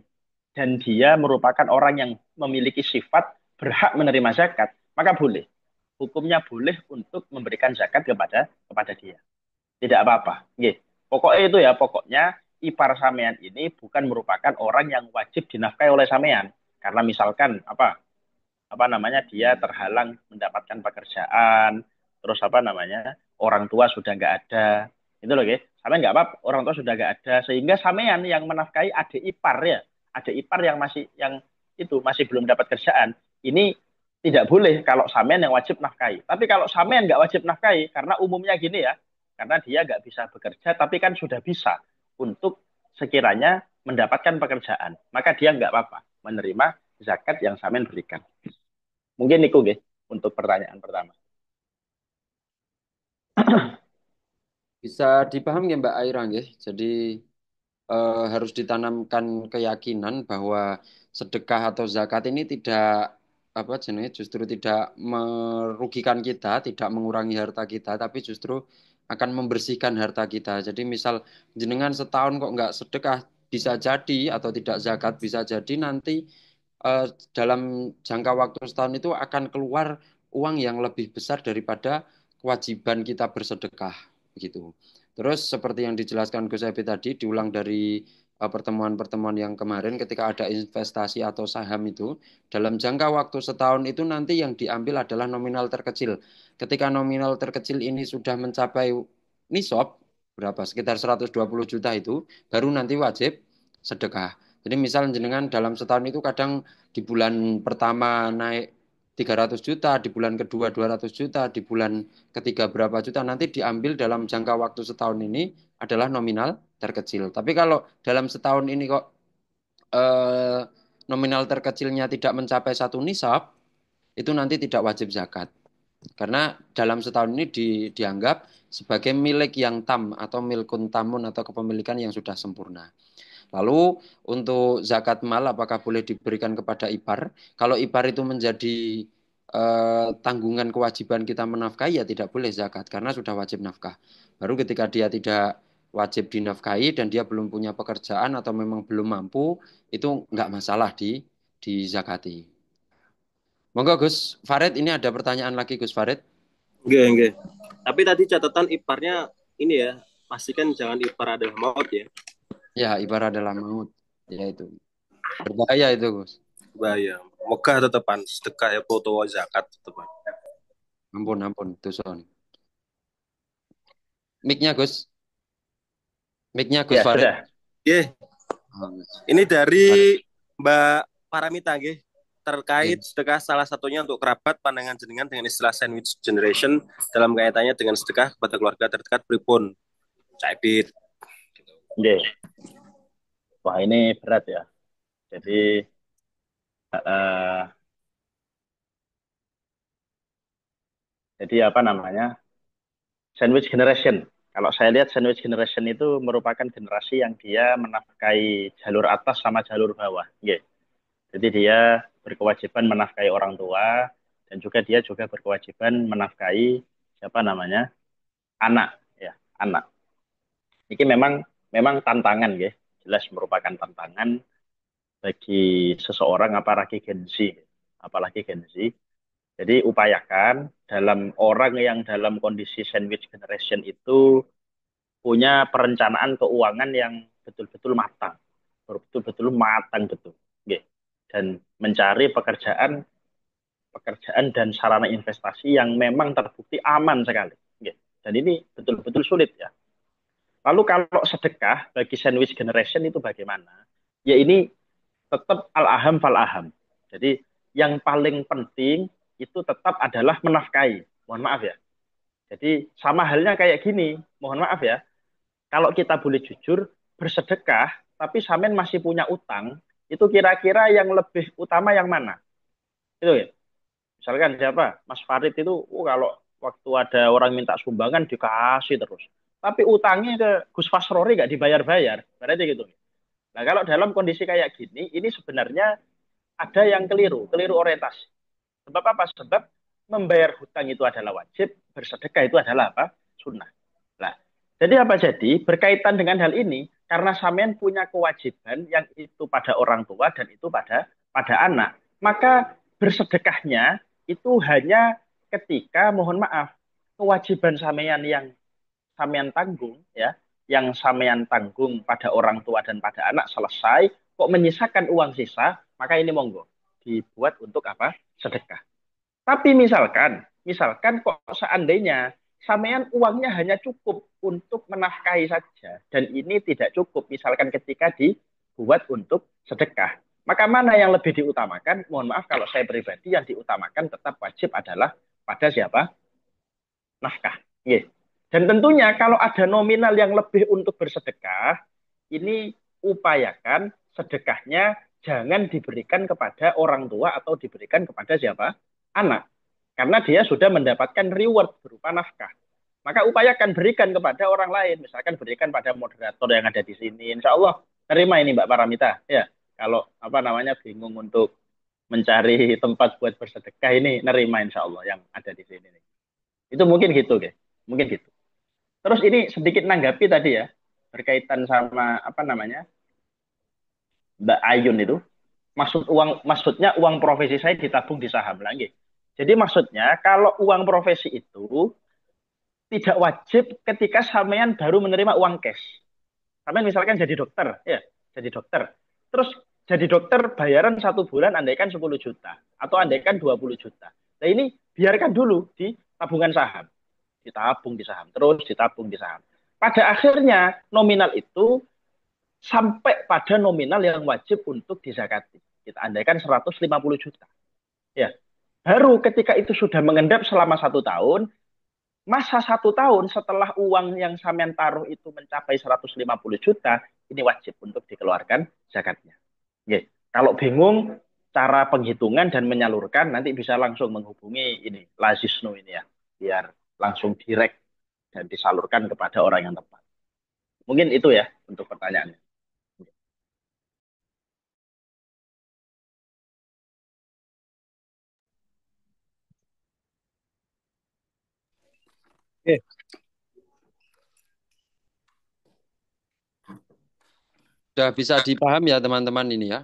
dan dia merupakan orang yang memiliki sifat berhak menerima zakat, maka boleh. Hukumnya boleh untuk memberikan zakat kepada dia. Tidak apa-apa. Nggih. Pokoknya itu ya, pokoknya ipar sampean ini bukan merupakan orang yang wajib dinafkahi oleh sampean. Karena misalkan apa namanya dia terhalang mendapatkan pekerjaan, terus apa namanya orang tua sudah nggak ada, itu loh guys, sampean nggak apa, orang tua sudah nggak ada, sehingga sampean yang menafkahi adik ipar ya, adik ipar yang masih yang itu masih belum dapat kerjaan, ini tidak boleh kalau sampean yang wajib nafkahi. Tapi kalau sampean nggak wajib nafkahi, karena umumnya gini ya, karena dia nggak bisa bekerja, tapi kan sudah bisa untuk sekiranya mendapatkan pekerjaan, maka dia nggak apa-apa menerima zakat yang sampean berikan. Mungkin itu guys untuk pertanyaan pertama. Bisa dipahami ya Mbak Aira nggih. Jadi harus ditanamkan keyakinan bahwa sedekah atau zakat ini tidak apa jenis justru tidak merugikan kita, tidak mengurangi harta kita, tapi justru akan membersihkan harta kita. Jadi misal jenengan setahun kok nggak sedekah bisa jadi atau tidak zakat bisa jadi nanti eh, dalam jangka waktu setahun itu akan keluar uang yang lebih besar daripada kewajiban kita bersedekah begitu. Terus seperti yang dijelaskan Gus Ebi tadi, diulang dari pertemuan-pertemuan yang kemarin ketika ada investasi atau saham itu, dalam jangka waktu setahun itu nanti yang diambil adalah nominal terkecil. Ketika nominal terkecil ini sudah mencapai nisab, berapa? Sekitar 120 juta itu, baru nanti wajib sedekah. Jadi misal jenengan dalam setahun itu kadang di bulan pertama naik 300 juta, di bulan kedua 200 juta, di bulan ketiga berapa juta, nanti diambil dalam jangka waktu setahun ini adalah nominal terkecil. Tapi kalau dalam setahun ini kok eh, nominal terkecilnya tidak mencapai satu nisab, itu nanti tidak wajib zakat. Karena dalam setahun ini dianggap sebagai milik yang tam atau milkun tamun atau kepemilikan yang sudah sempurna. Lalu untuk zakat mal apakah boleh diberikan kepada ipar? Kalau ipar itu menjadi tanggungan kewajiban kita menafkahi ya tidak boleh zakat karena sudah wajib nafkah. Baru ketika dia tidak wajib dinafkahi dan dia belum punya pekerjaan atau memang belum mampu itu nggak masalah di zakati. Monggo Gus Farid ini ada pertanyaan lagi Gus Farid. Oke, oke. Tapi tadi catatan iparnya ini ya, pastikan jangan ipar adalah maut ya. Ya ipar adalah maut. Ya itu berbahaya itu Gus. Bahaya. Moga tetepan sedekah ya foto zakat tetepan. Ampun ampun Tuson. Mic-nya Gus. Mic-nya Gus Ya Farid. sudah. Oke, Oh, ini Farid. dari Mbak Paramita nggih. Terkait Oke. sedekah salah satunya untuk kerabat pandangan jenengan dengan istilah sandwich generation dalam kaitannya dengan sedekah kepada keluarga terdekat pripun. Caibit. Oke. Wah ini berat ya. Jadi eh, jadi apa namanya sandwich generation. Kalau saya lihat sandwich generation itu merupakan generasi yang dia menafkahi jalur atas sama jalur bawah. Oke. Jadi dia berkewajiban menafkahi orang tua dan juga dia juga berkewajiban menafkahi siapa namanya anak ya anak. Ini memang memang tantangan ya, jelas merupakan tantangan bagi seseorang apalagi Gen Z, apalagi Gen Z. Jadi upayakan dalam orang yang dalam kondisi sandwich generation itu punya perencanaan keuangan yang betul-betul matang, betul-betul matang betul. Nggih. Dan mencari pekerjaan dan sarana investasi yang memang terbukti aman sekali. Nggih. Dan ini betul-betul sulit ya. Lalu kalau sedekah bagi sandwich generation itu bagaimana? Ya ini tetap al-aham fal-aham. Jadi yang paling penting itu tetap adalah menafkahi. Mohon maaf ya. Jadi sama halnya kayak gini. Mohon maaf ya. Kalau kita boleh jujur, bersedekah, tapi Samen masih punya utang, itu kira-kira yang lebih utama yang mana? Itu ya. Misalkan siapa? Mas Farid itu, kalau waktu ada orang minta sumbangan dikasih terus. Tapi utangnya ke Gus Fasrori nggak dibayar-bayar. Berarti gitu. Nah, kalau dalam kondisi kayak gini, ini sebenarnya ada yang keliru, keliru orientasi. Sebab apa? Sebab membayar hutang itu adalah wajib, bersedekah itu adalah apa? Sunnah. Nah, jadi apa jadi? Berkaitan dengan hal ini, karena sampean punya kewajiban yang itu pada orang tua dan itu pada anak, maka bersedekahnya itu hanya ketika, mohon maaf, kewajiban sampean yang sampean tanggung ya, yang sampean tanggung pada orang tua dan pada anak selesai, kok menyisakan uang sisa, maka ini monggo dibuat untuk apa? Sedekah. Tapi misalkan kok seandainya sampean uangnya hanya cukup untuk menafkahi saja dan ini tidak cukup, misalkan ketika dibuat untuk sedekah, maka mana yang lebih diutamakan? Mohon maaf kalau saya pribadi yang diutamakan tetap wajib adalah pada siapa? Nafkah. Yes. Dan tentunya kalau ada nominal yang lebih untuk bersedekah, ini upayakan sedekahnya jangan diberikan kepada orang tua atau diberikan kepada siapa? Anak. Karena dia sudah mendapatkan reward berupa nafkah. Maka upayakan berikan kepada orang lain. Misalkan berikan pada moderator yang ada di sini. Insya Allah terima ini Mbak Paramita. Ya, kalau apa namanya bingung untuk mencari tempat buat bersedekah ini nerima insya Allah yang ada di sini. Itu mungkin gitu, guys. Mungkin gitu. Terus ini sedikit nanggapi tadi ya, berkaitan sama apa namanya Mbak Ayun itu. Maksudnya uang profesi saya ditabung di saham lagi. Jadi maksudnya kalau uang profesi itu tidak wajib ketika sampean baru menerima uang cash. Sampean misalkan jadi dokter, ya, jadi dokter. Terus jadi dokter bayaran 1 bulan andaikan 10 juta atau andaikan 20 juta. Nah ini biarkan dulu di tabungan saham. Ditabung di saham, terus ditabung di saham. Pada akhirnya nominal itu sampai pada nominal yang wajib untuk dizakati. Kita andaikan 150 juta. Ya, baru ketika itu sudah mengendap selama 1 tahun, masa 1 tahun setelah uang yang sampean taruh itu mencapai 150 juta, ini wajib untuk dikeluarkan zakatnya. Ya, kalau bingung cara penghitungan dan menyalurkan, nanti bisa langsung menghubungi ini Lazisnu ini ya, biar langsung direct dan disalurkan kepada orang yang tepat. Mungkin itu ya untuk pertanyaannya. Oke, Sudah bisa dipaham ya teman-teman ini ya,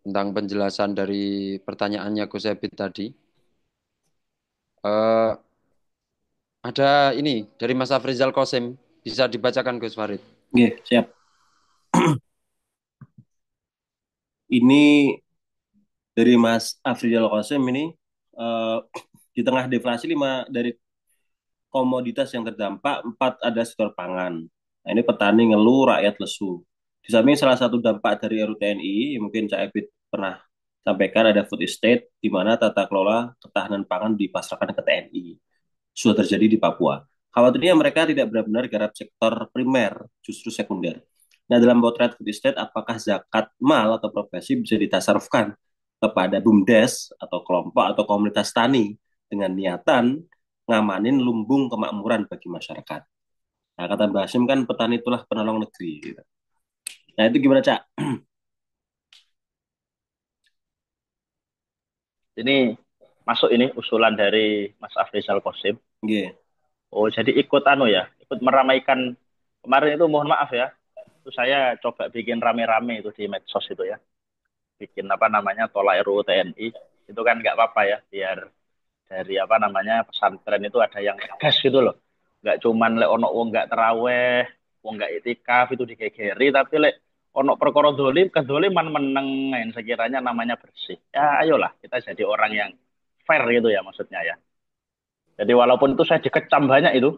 tentang penjelasan dari pertanyaannya Gus Ebit tadi. Eh, ada ini dari Mas Afrizal Kosim, bisa dibacakan Gus Farid. oke, siap. Ini dari Mas Afrizal Qasim ini eh, di tengah deflasi 5 dari komoditas yang terdampak, 4 ada sektor pangan. Nah, ini petani ngeluh, rakyat lesu. Di samping salah satu dampak dari RUU TNI, yang mungkin Cak Ebit pernah sampaikan ada food estate, di mana tata kelola ketahanan pangan dipasrahkan ke TNI. Sudah terjadi di Papua. Khawatirnya mereka tidak benar-benar garap sektor primer, justru sekunder. Nah, dalam potret food estate, apakah zakat mal atau profesi bisa ditasarufkan kepada BUMDes atau kelompok atau komunitas tani dengan niatan ngamanin lumbung kemakmuran bagi masyarakat. Nah, kata Mbak Hasim kan petani itulah penolong negeri. Gitu. Nah, itu gimana, Cak? Ini masuk ini usulan dari Mas Afrizal Kosim. Nggih. Oh, jadi ikut anu ya, ikut meramaikan kemarin itu mohon maaf ya. Itu saya coba bikin rame-rame itu di medsos itu ya. Bikin apa namanya tolak RUU TNI. Itu kan nggak apa-apa ya, biar dari apa namanya pesantren itu ada yang tegas gitu loh. Nggak cuman lek ono wong nggak teraweh, wong nggak itikaf itu digegeri, tapi lek ono perkara dolim, kedoliman meneng, sekiranya namanya bersih. Ya ayolah kita jadi orang yang fair gitu ya maksudnya ya. Jadi walaupun itu saya dikecam banyak itu,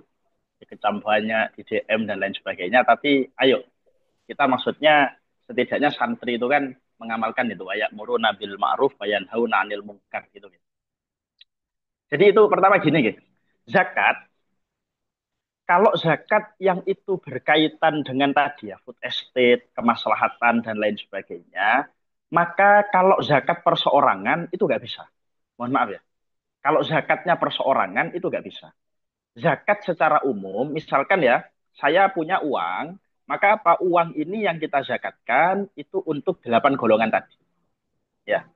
dikecam banyak di DM dan lain sebagainya, tapi ayo kita maksudnya setidaknya santri itu kan mengamalkan itu ayat muru nabil ma'ruf bayan hauna anil mungkar gitu. Jadi itu pertama gini gitu. Zakat, kalau zakat yang itu berkaitan dengan tadi ya food estate, kemaslahatan dan lain sebagainya, maka kalau zakat perseorangan itu nggak bisa. Mohon maaf ya. Kalau zakatnya perseorangan itu nggak bisa. Zakat secara umum, misalkan ya, saya punya uang, maka apa uang ini yang kita zakatkan itu untuk 8 golongan tadi. Ya.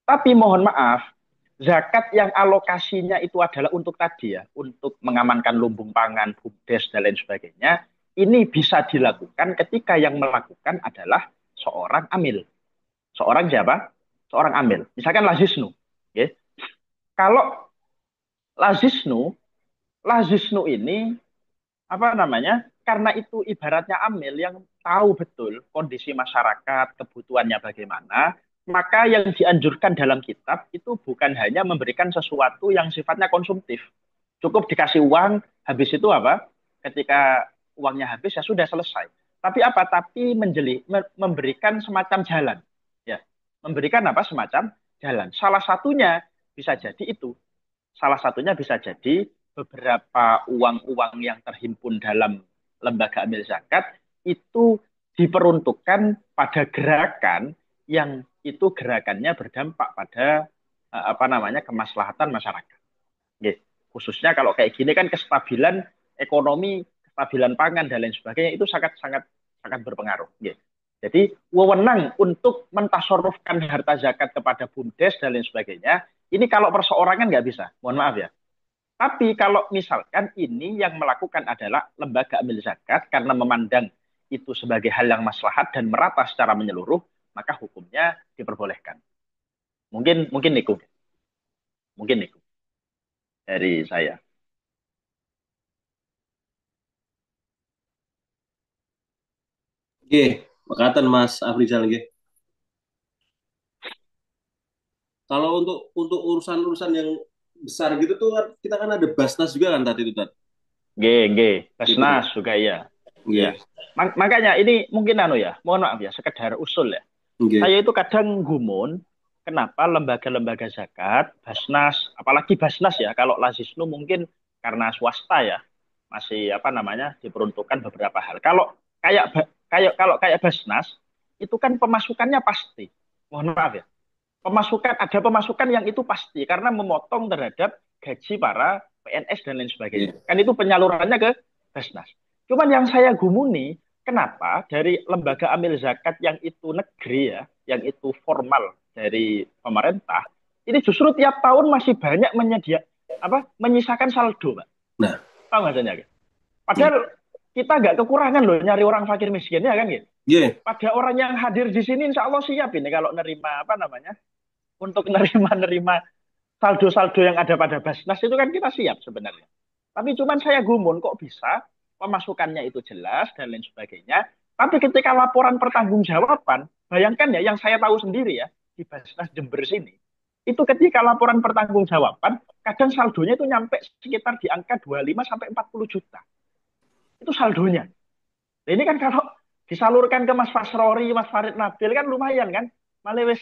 Tapi mohon maaf, zakat yang alokasinya itu adalah untuk tadi ya, untuk mengamankan lumbung pangan, BUMDes dan lain sebagainya, ini bisa dilakukan ketika yang melakukan adalah seorang amil. Seorang siapa? Seorang amil. Misalkan Lazisnu. Ya. Kalau Lazisnu, Lazisnu ini apa namanya? Karena itu ibaratnya amil yang tahu betul kondisi masyarakat, kebutuhannya bagaimana, maka yang dianjurkan dalam kitab itu bukan hanya memberikan sesuatu yang sifatnya konsumtif. Cukup dikasih uang, habis itu apa? Ketika uangnya habis ya sudah selesai. Tapi apa? Tapi memberikan semacam jalan. Ya, memberikan apa? Semacam jalan. Salah satunya bisa jadi itu. Salah satunya bisa jadi beberapa uang-uang yang terhimpun dalam lembaga amil zakat itu diperuntukkan pada gerakan yang itu gerakannya berdampak pada apa namanya kemaslahatan masyarakat. Gitu. Khususnya kalau kayak gini kan kestabilan ekonomi, kestabilan pangan dan lain sebagainya itu sangat sangat sangat berpengaruh. Gitu. Jadi wewenang untuk mentasarufkan harta zakat kepada BUMDes dan lain sebagainya, ini kalau perseorangan nggak bisa. Mohon maaf ya. Tapi kalau misalkan ini yang melakukan adalah lembaga amil zakat karena memandang itu sebagai hal yang maslahat dan merata secara menyeluruh, maka hukumnya diperbolehkan. Mungkin mungkin Niku, mungkin Niku dari saya. Oke, makatan Mas Afrizal nggih. Kalau untuk urusan-urusan yang besar gitu tuh kan kita kan ada Basnas juga kan tadi itu tadi. G, G, Gitu ya. Basnas juga ya. Ya. Nggih. Makanya ini mungkin anu ya, mohon maaf ya, sekedar usul ya. Nggih. Saya itu kadang gumun, kenapa lembaga-lembaga zakat, Basnas, apalagi Basnas ya, kalau Lazisnu mungkin karena swasta ya, masih apa namanya diperuntukkan beberapa hal. Kalau kayak Basnas, itu kan pemasukannya pasti. Mohon maaf ya, ada pemasukan yang itu pasti karena memotong terhadap gaji para PNS dan lain sebagainya. Nggih. Kan itu penyalurannya ke Basnas. Cuman yang saya gumuni, kenapa dari lembaga amil zakat yang itu negeri ya, yang itu formal dari pemerintah, ini justru tiap tahun masih banyak menyisakan saldo, Pak. Nah, Tahu nggak maksudnya? nggih. Padahal kita nggak kekurangan loh nyari orang fakir miskin ya kan gitu. Nggih. Pada orang yang hadir di sini, insya Allah siap ini kalau nerima apa namanya, untuk nerima saldo-saldo yang ada pada Basnas itu kan kita siap sebenarnya. Tapi cuman saya gumun kok bisa pemasukannya itu jelas dan lain sebagainya. Tapi ketika laporan pertanggungjawaban, bayangkan ya yang saya tahu sendiri ya di Basnas Jember sini, itu ketika laporan pertanggungjawaban, kadang saldonya itu nyampe sekitar di angka 25 sampai 40 juta. Itu saldonya. Nah, ini kan kalau disalurkan ke Mas Fasrori, Mas Farid Nabil kan lumayan kan? Malah wis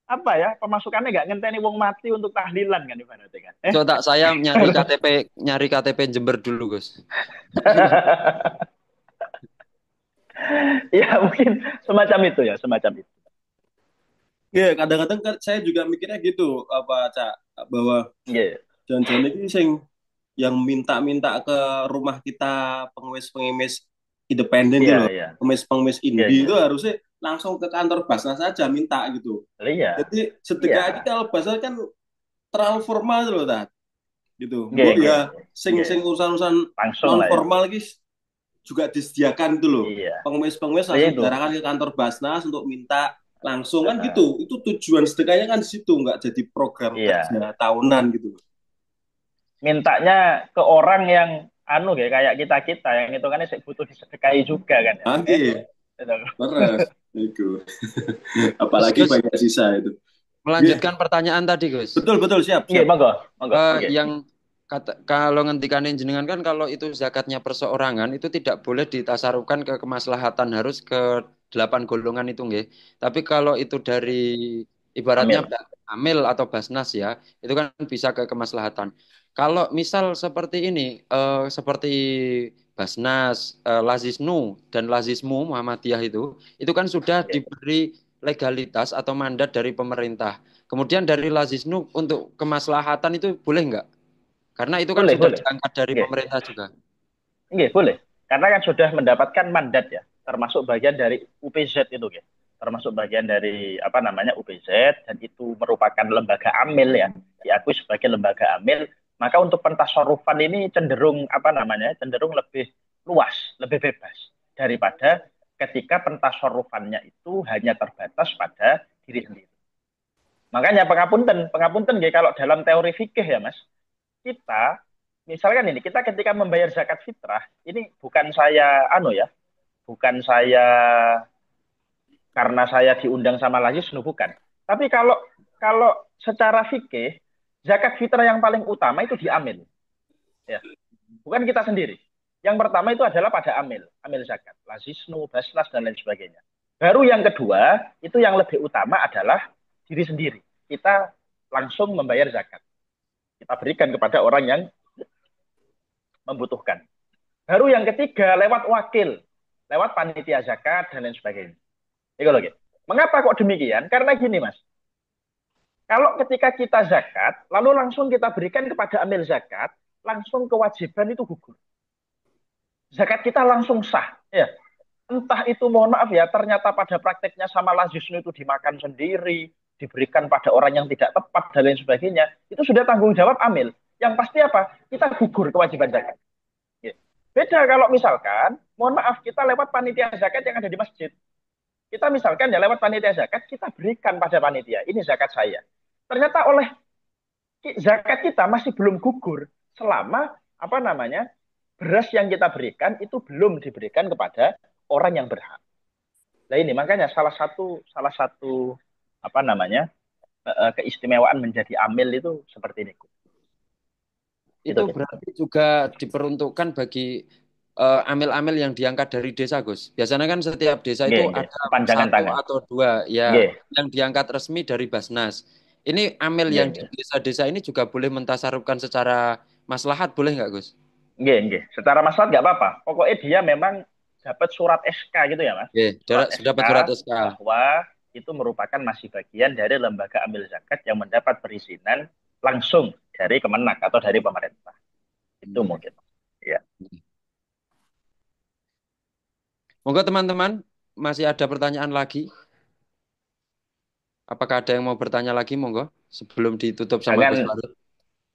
apa ya pemasukannya nggak ngenteni wong mati untuk tahlilan kan ibaratnya kan. Coba saya nyari KTP Jember dulu, Gus. Ya mungkin semacam itu ya, semacam itu. Ya, kadang-kadang kan saya juga mikirnya gitu, apa Cak, bahwa Yeah. jangan-jangan ini yang minta-minta ke rumah kita pengemis-pengemis independen itu Iya, loh, iya. pengemis-pengemis Iya, indie itu iya. harusnya langsung ke kantor Basnas saja minta gitu. Iya. Jadi sedekah Iya. ini kalau Basnas kan terlalu formal gitu loh, Tat. Gitu. Nggih, Mbok nggih, ya nggih. sing Nggih. sing urusan-urusan Langsung non lah ya. formal guys juga disediakan itu loh. Iya. Pengemis-pengemis Iya langsung itu. diarahkan ke kantor Basnas untuk minta langsung kan gitu. Itu tujuan sedekahnya kan di situ, nggak jadi program Iya. kerja tahunan gitu. Mintanya ke orang yang anu kayak kita yang itu kan butuh disedekahi juga kan ya. Oke, Gitu. beres. Itu. Gus, Apalagi Gus, banyak sisa itu. Iya, melanjutkan pertanyaan tadi, Gus. betul betul siap Nggih, siap. monggo, monggo. Nggih. Yang kalau ngendikanin jenengan kan kalau itu zakatnya perseorangan itu tidak boleh ditasarufkan ke kemaslahatan, harus ke 8 golongan itu nggih. Tapi kalau itu dari ibaratnya Amil. amil atau basnas ya, itu kan bisa ke kemaslahatan. Kalau misal seperti ini, seperti basnas, lazisnu dan lazismu Muhammadiyah itu kan sudah Nggih. diberi legalitas atau mandat dari pemerintah. Kemudian dari lazisnu untuk kemaslahatan itu boleh nggak? Karena itu kan Boleh, sudah boleh. diangkat dari Nggih. pemerintah juga. Nggih, boleh. Karena kan sudah mendapatkan mandat ya, termasuk bagian dari UPZ itu ya. Termasuk bagian dari apa namanya UPZ dan itu merupakan lembaga amil ya, diakui sebagai lembaga amil, maka untuk pentasarufan ini cenderung apa namanya? Cenderung lebih luas, lebih bebas daripada ketika pentasarufannya itu hanya terbatas pada diri sendiri. Makanya pengapunten, pengapunten ya kalau dalam teori fikih ya Mas, kita misalkan ini kita ketika membayar zakat fitrah ini bukan saya anu ya, bukan saya karena saya diundang sama Lazis, bukan. Tapi kalau kalau secara fikih zakat fitrah yang paling utama itu diamil, ya, bukan kita sendiri. Yang pertama itu adalah pada amil, amil zakat, lazisnu, basnas dan lain sebagainya. Baru yang kedua itu yang lebih utama adalah diri sendiri. Kita langsung membayar zakat. Kita berikan kepada orang yang membutuhkan. Baru yang ketiga lewat wakil, lewat panitia zakat dan lain sebagainya. Itu loh, gitu. Mengapa kok demikian? Karena gini Mas, kalau ketika kita zakat, lalu langsung kita berikan kepada amil zakat, langsung kewajiban itu gugur. Zakat kita langsung sah. Ya. Entah itu mohon maaf ya, ternyata pada prakteknya sama lazisnu itu dimakan sendiri, diberikan pada orang yang tidak tepat dan lain sebagainya, itu sudah tanggung jawab amil. Yang pasti apa? Kita gugur kewajiban zakat. Beda kalau misalkan, mohon maaf, kita lewat panitia zakat yang ada di masjid. Kita misalkan ya lewat panitia zakat, kita berikan pada panitia, ini zakat saya. Ternyata oleh zakat kita masih belum gugur selama apa namanya beras yang kita berikan itu belum diberikan kepada orang yang berhak. Nah ini makanya salah satu apa namanya keistimewaan menjadi amil itu seperti ini. Itu Gitu. berarti juga diperuntukkan bagi amil-amil yang diangkat dari desa, Gus. Biasanya kan setiap desa itu Nggih, nggih. ada Kepanjangan satu tangan. atau dua ya Nggih, yang diangkat resmi dari Basnas. Ini amil nggih, yang di nggih. desa-desa ini juga boleh mentasarufkan secara maslahat, boleh nggak, Gus? Nggih, nggih. Secara masalah nggak apa-apa. Pokoknya dia memang dapat surat SK gitu ya, Mas. Oke, Surat sudah SK dapat surat SK. bahwa itu merupakan masih bagian dari lembaga amil zakat yang mendapat perizinan langsung dari Kemenak atau dari pemerintah. Itu mungkin. Ya. Monggo teman-teman, masih ada pertanyaan lagi? Apakah ada yang mau bertanya lagi, monggo, sebelum ditutup sama Gus Jangan Farid?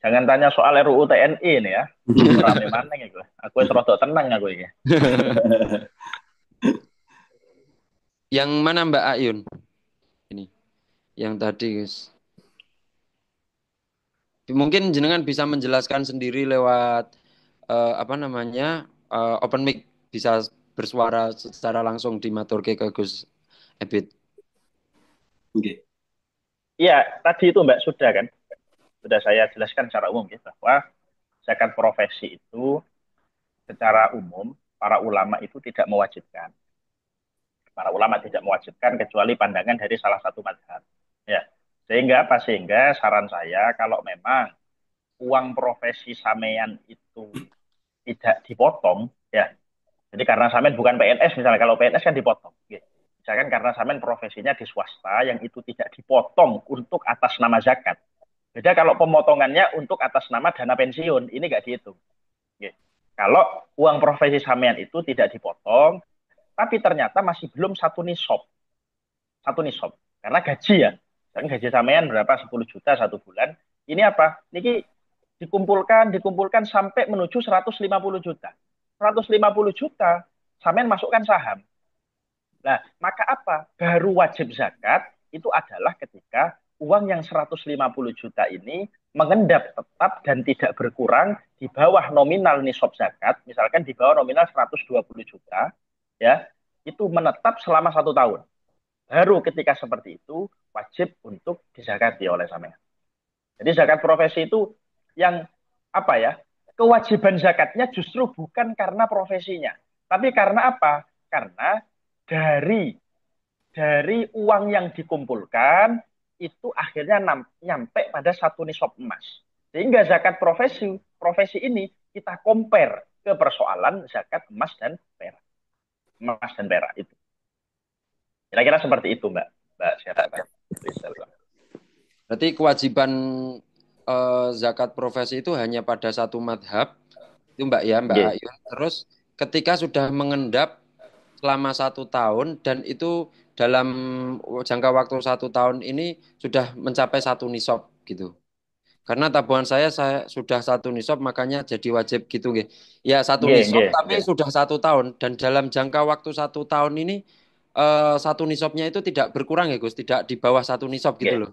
jangan tanya soal RUU TNI ini ya. Rame mana gitu. Aku wis rada tenang aku ini. Yang mana Mbak Ayun? Ini, yang tadi, Gus. Mungkin jenengan bisa menjelaskan sendiri lewat apa namanya open mic, bisa bersuara secara langsung dimaturke ke Gus Ebit. Oke. Iya, tadi itu Mbak sudah kan. Sudah saya jelaskan secara umum ya bahwa zakat profesi itu secara umum para ulama itu tidak mewajibkan. Para ulama tidak mewajibkan kecuali pandangan dari salah satu mazhab. Ya. Sehingga apa? Sehingga saran saya kalau memang uang profesi sampean itu tidak dipotong, ya. Jadi karena sampean bukan PNS misalnya, kalau PNS kan dipotong. Ya. Misalkan karena sampean profesinya di swasta yang itu tidak dipotong untuk atas nama zakat. Beda kalau pemotongannya untuk atas nama dana pensiun, ini nggak dihitung. Ya. Kalau uang profesi sampean itu tidak dipotong, tapi ternyata masih belum satu nisab karena gaji ya, kan gaji sampean berapa 10 juta satu bulan, ini apa niki dikumpulkan sampai menuju 150 juta 150 juta sampean masukkan saham Nah, maka apa? Baru wajib zakat itu adalah ketika uang yang 150 juta ini mengendap tetap dan tidak berkurang di bawah nominal nisab zakat, misalkan di bawah nominal 120 juta, ya, itu menetap selama 1 tahun. Baru ketika seperti itu wajib untuk dizakati oleh sampean. Jadi zakat profesi itu yang apa ya? Kewajiban zakatnya justru bukan karena profesinya, tapi karena apa? Karena dari uang yang dikumpulkan itu akhirnya nyampe pada satu nisab emas. Sehingga zakat profesi ini kita compare ke persoalan zakat emas dan perak. Emas dan perak itu. Kira-kira seperti itu, Mbak. Mbak siapa? Berarti kewajiban zakat profesi itu hanya pada satu madhab, itu Mbak ya, Mbak Yeah. Ayu. Terus ketika sudah mengendap selama 1 tahun dan itu dalam jangka waktu 1 tahun ini sudah mencapai satu nisab gitu. Karena tabungan saya sudah satu nisab makanya jadi wajib gitu nggih. Ya satu Yeah, nisab yeah, tapi yeah. sudah 1 tahun dan dalam jangka waktu 1 tahun ini satu nisabnya itu tidak berkurang ya Gus, tidak di bawah satu nisab gitu Yeah, loh.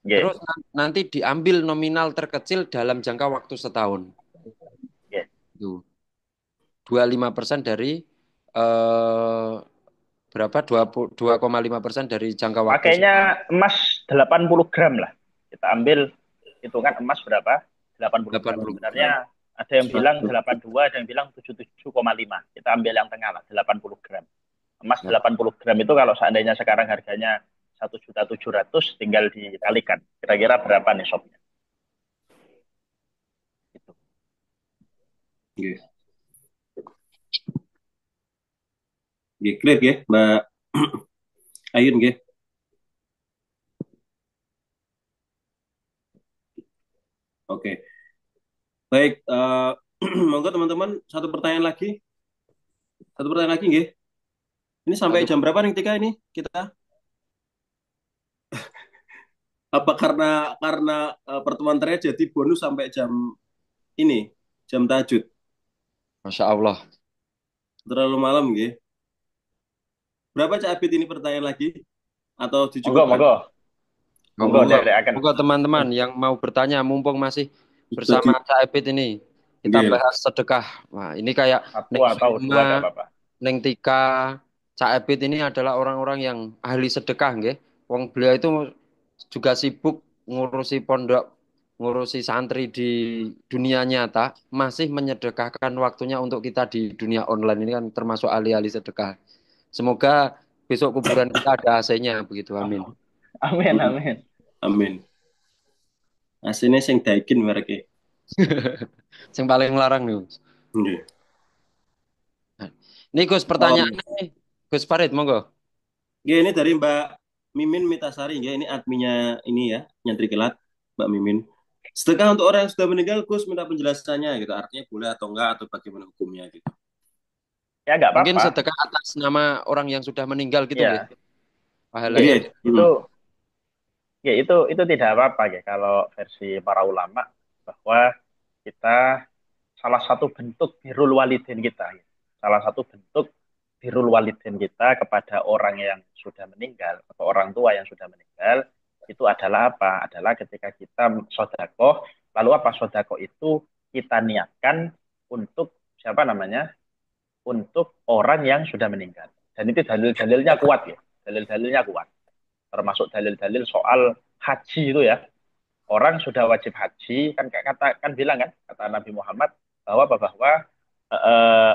yeah, Terus nanti diambil nominal terkecil dalam jangka waktu setahun. yeah. Itu 25% dari eh, berapa? 2,5% dari jangka waktu Pakainya setahun. emas 80 gram lah. Kita ambil hitungan emas berapa? 80 gram. 80 Sebenarnya gram. ada yang bilang 82, ada yang bilang 77,5. Kita ambil yang tengah lah, 80 gram. Emas Ya. 80 gram itu kalau seandainya sekarang harganya 1.700.000 tinggal dikalikan. Kira-kira berapa nih shopnya? Gitu. Nggih. Nggih, clear nggih, Mbak Ayun nggih. Oke. Baik, monggo teman-teman satu pertanyaan lagi. Satu pertanyaan lagi nggih. Ini sampai Satu. jam berapa nih Tika ini kita? Apa karena pertemuan terakhir jadi bonus sampai jam ini, jam tahajud. Masya Allah. Terlalu malam nggih. Berapa Cak Abid ini pertanyaan lagi atau Monggo, dicukupkan? monggo. Monggo, Monggo, dari akan. monggo teman-teman yang mau bertanya, mumpung masih bersama Jadi Cak Epit ini, kita nggih. bahas sedekah. Wah, ini kayak Satu Neng atau dua Firma, gak apa-apa. Neng Tika, Cak Epit ini adalah orang-orang yang ahli sedekah, nggih. Wong beliau itu juga sibuk ngurusi pondok, ngurusi santri di dunia nyata, masih menyedekahkan waktunya untuk kita di dunia online ini kan termasuk ahli-ahli sedekah. Semoga besok kuburan kita ada AC-nya begitu, amin. Amin, amin. Amin. Asine sing Daikin mereke. Yang paling melarang nih. Nggih. Ini Gus Oh, pertanyaan nih. Gus Farid, monggo. nggih, ini dari Mbak Mimin Mitasari nggih, ini adminnya ini ya, Nyantri Kilat, Mbak Mimin. Sedekah untuk orang yang sudah meninggal, Gus minta penjelasannya gitu. Artinya boleh atau enggak atau bagaimana hukumnya gitu. Ya nggak Mungkin apa-apa. sedekah atas nama orang yang sudah meninggal gitu, nggih. Ya, Pahalanya. Nggih. ya. Itu tidak apa-apa ya kalau versi para ulama bahwa kita salah satu bentuk birrul walidin kita, ya. Salah satu bentuk birrul walidin kita kepada orang yang sudah meninggal atau orang tua yang sudah meninggal itu adalah apa? Adalah ketika kita sodakoh, lalu apa sodakoh itu kita niatkan untuk siapa namanya? Untuk orang yang sudah meninggal. Dan itu dalil-dalilnya kuat ya, dalil-dalilnya kuat. Termasuk dalil-dalil soal haji itu ya. Orang sudah wajib haji kan kan bilang kan kata Nabi Muhammad bahwa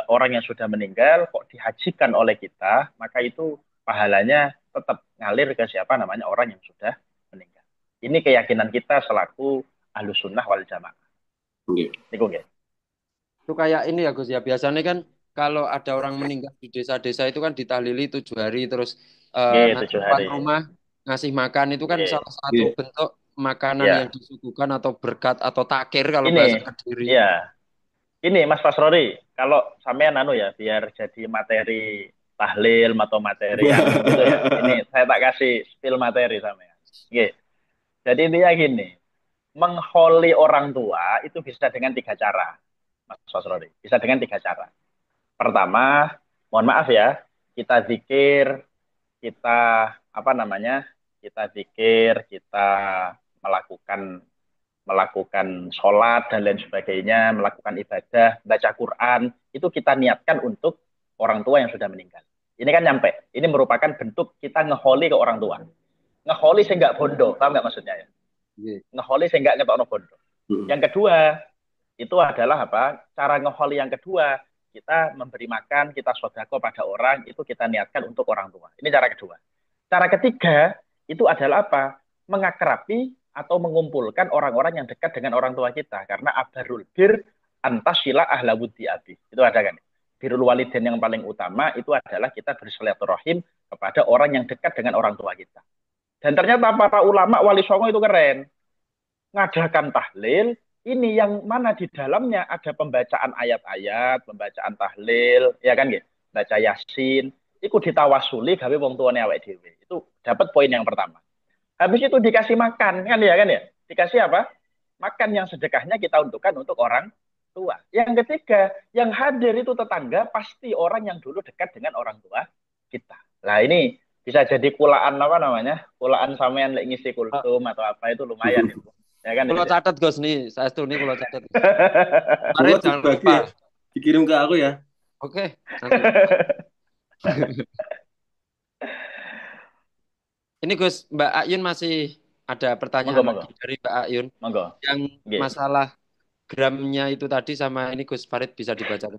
orang yang sudah meninggal kok dihajikan oleh kita, maka itu pahalanya tetap ngalir ke siapa namanya orang yang sudah meninggal. Ini keyakinan kita selaku ahlus sunnah wal jamaah. Nggih. Niku nggih. Itu kayak ini ya Gus ya. Biasanya kan kalau ada orang meninggal di desa-desa itu kan ditahlili 7 hari terus Nggih, nanti 7 hari. depan rumah ngasih makan itu kan Nggih. salah satu Nggih. bentuk makanan yang Ya, disuguhkan atau berkat atau takir kalau ini bahasa Kediri. ya, ini Mas Fasrori, kalau sampean anu ya biar jadi materi tahlil atau materi anu gitu ya. Ini saya tak kasih spill materi sampean. Nggih. Jadi intinya gini, mengholi orang tua itu bisa dengan 3 cara, Mas Fasrodi. Bisa dengan 3 cara. Pertama, mohon maaf ya, kita zikir, kita apa namanya? Kita zikir, kita melakukan melakukan sholat dan lain sebagainya, melakukan ibadah, baca Quran, itu kita niatkan untuk orang tua yang sudah meninggal. Ini kan nyampe. Ini merupakan bentuk kita ngeholi ke orang tua. Ngeholi saya nggak bondo, paham nggak maksudnya ya? Nggih. Ngeholi saya nggak ngetokno bondo. Yang kedua, itu adalah apa? Cara ngeholi yang kedua, kita memberi makan, kita sodako pada orang, itu kita niatkan untuk orang tua. Ini cara kedua. Cara ketiga, itu adalah apa? Mengakrabi atau mengumpulkan orang-orang yang dekat dengan orang tua kita. Karena abarul bir antasila ahlawudi abi. Itu ada kan? Birrul walidain yang paling utama itu adalah kita bersilaturahim kepada orang yang dekat dengan orang tua kita. Dan ternyata para ulama wali songo itu keren. Ngadakan tahlil, ini yang mana di dalamnya ada pembacaan ayat-ayat, pembacaan tahlil, ya kan gitu. Baca Yasin, itu ditawasuli gawe wong tuane awake dhewe. Itu dapat poin yang pertama. Habis itu dikasih makan kan ya? Dikasih apa? Makan yang sedekahnya kita untukkan untuk orang tua. Yang ketiga, yang hadir itu tetangga, pasti orang yang dulu dekat dengan orang tua kita. Nah, ini bisa jadi kulaan apa namanya? Kulaan sampean lek ngisi kultum atau apa itu lumayan ya. Ya kan Kalau ya. catat Gus nih, saya tuh nih kalau catat. Boleh Farid jangan dibagi lupa. ya, dikirim ke aku ya. Oke. Nanti. Ini Gus, Mbak Ayun masih ada Monggo, pertanyaan monggo. lagi dari Mbak Ayun. Monggo. Yang Nggih. masalah gramnya itu tadi sama ini Gus Farid bisa dibacakan.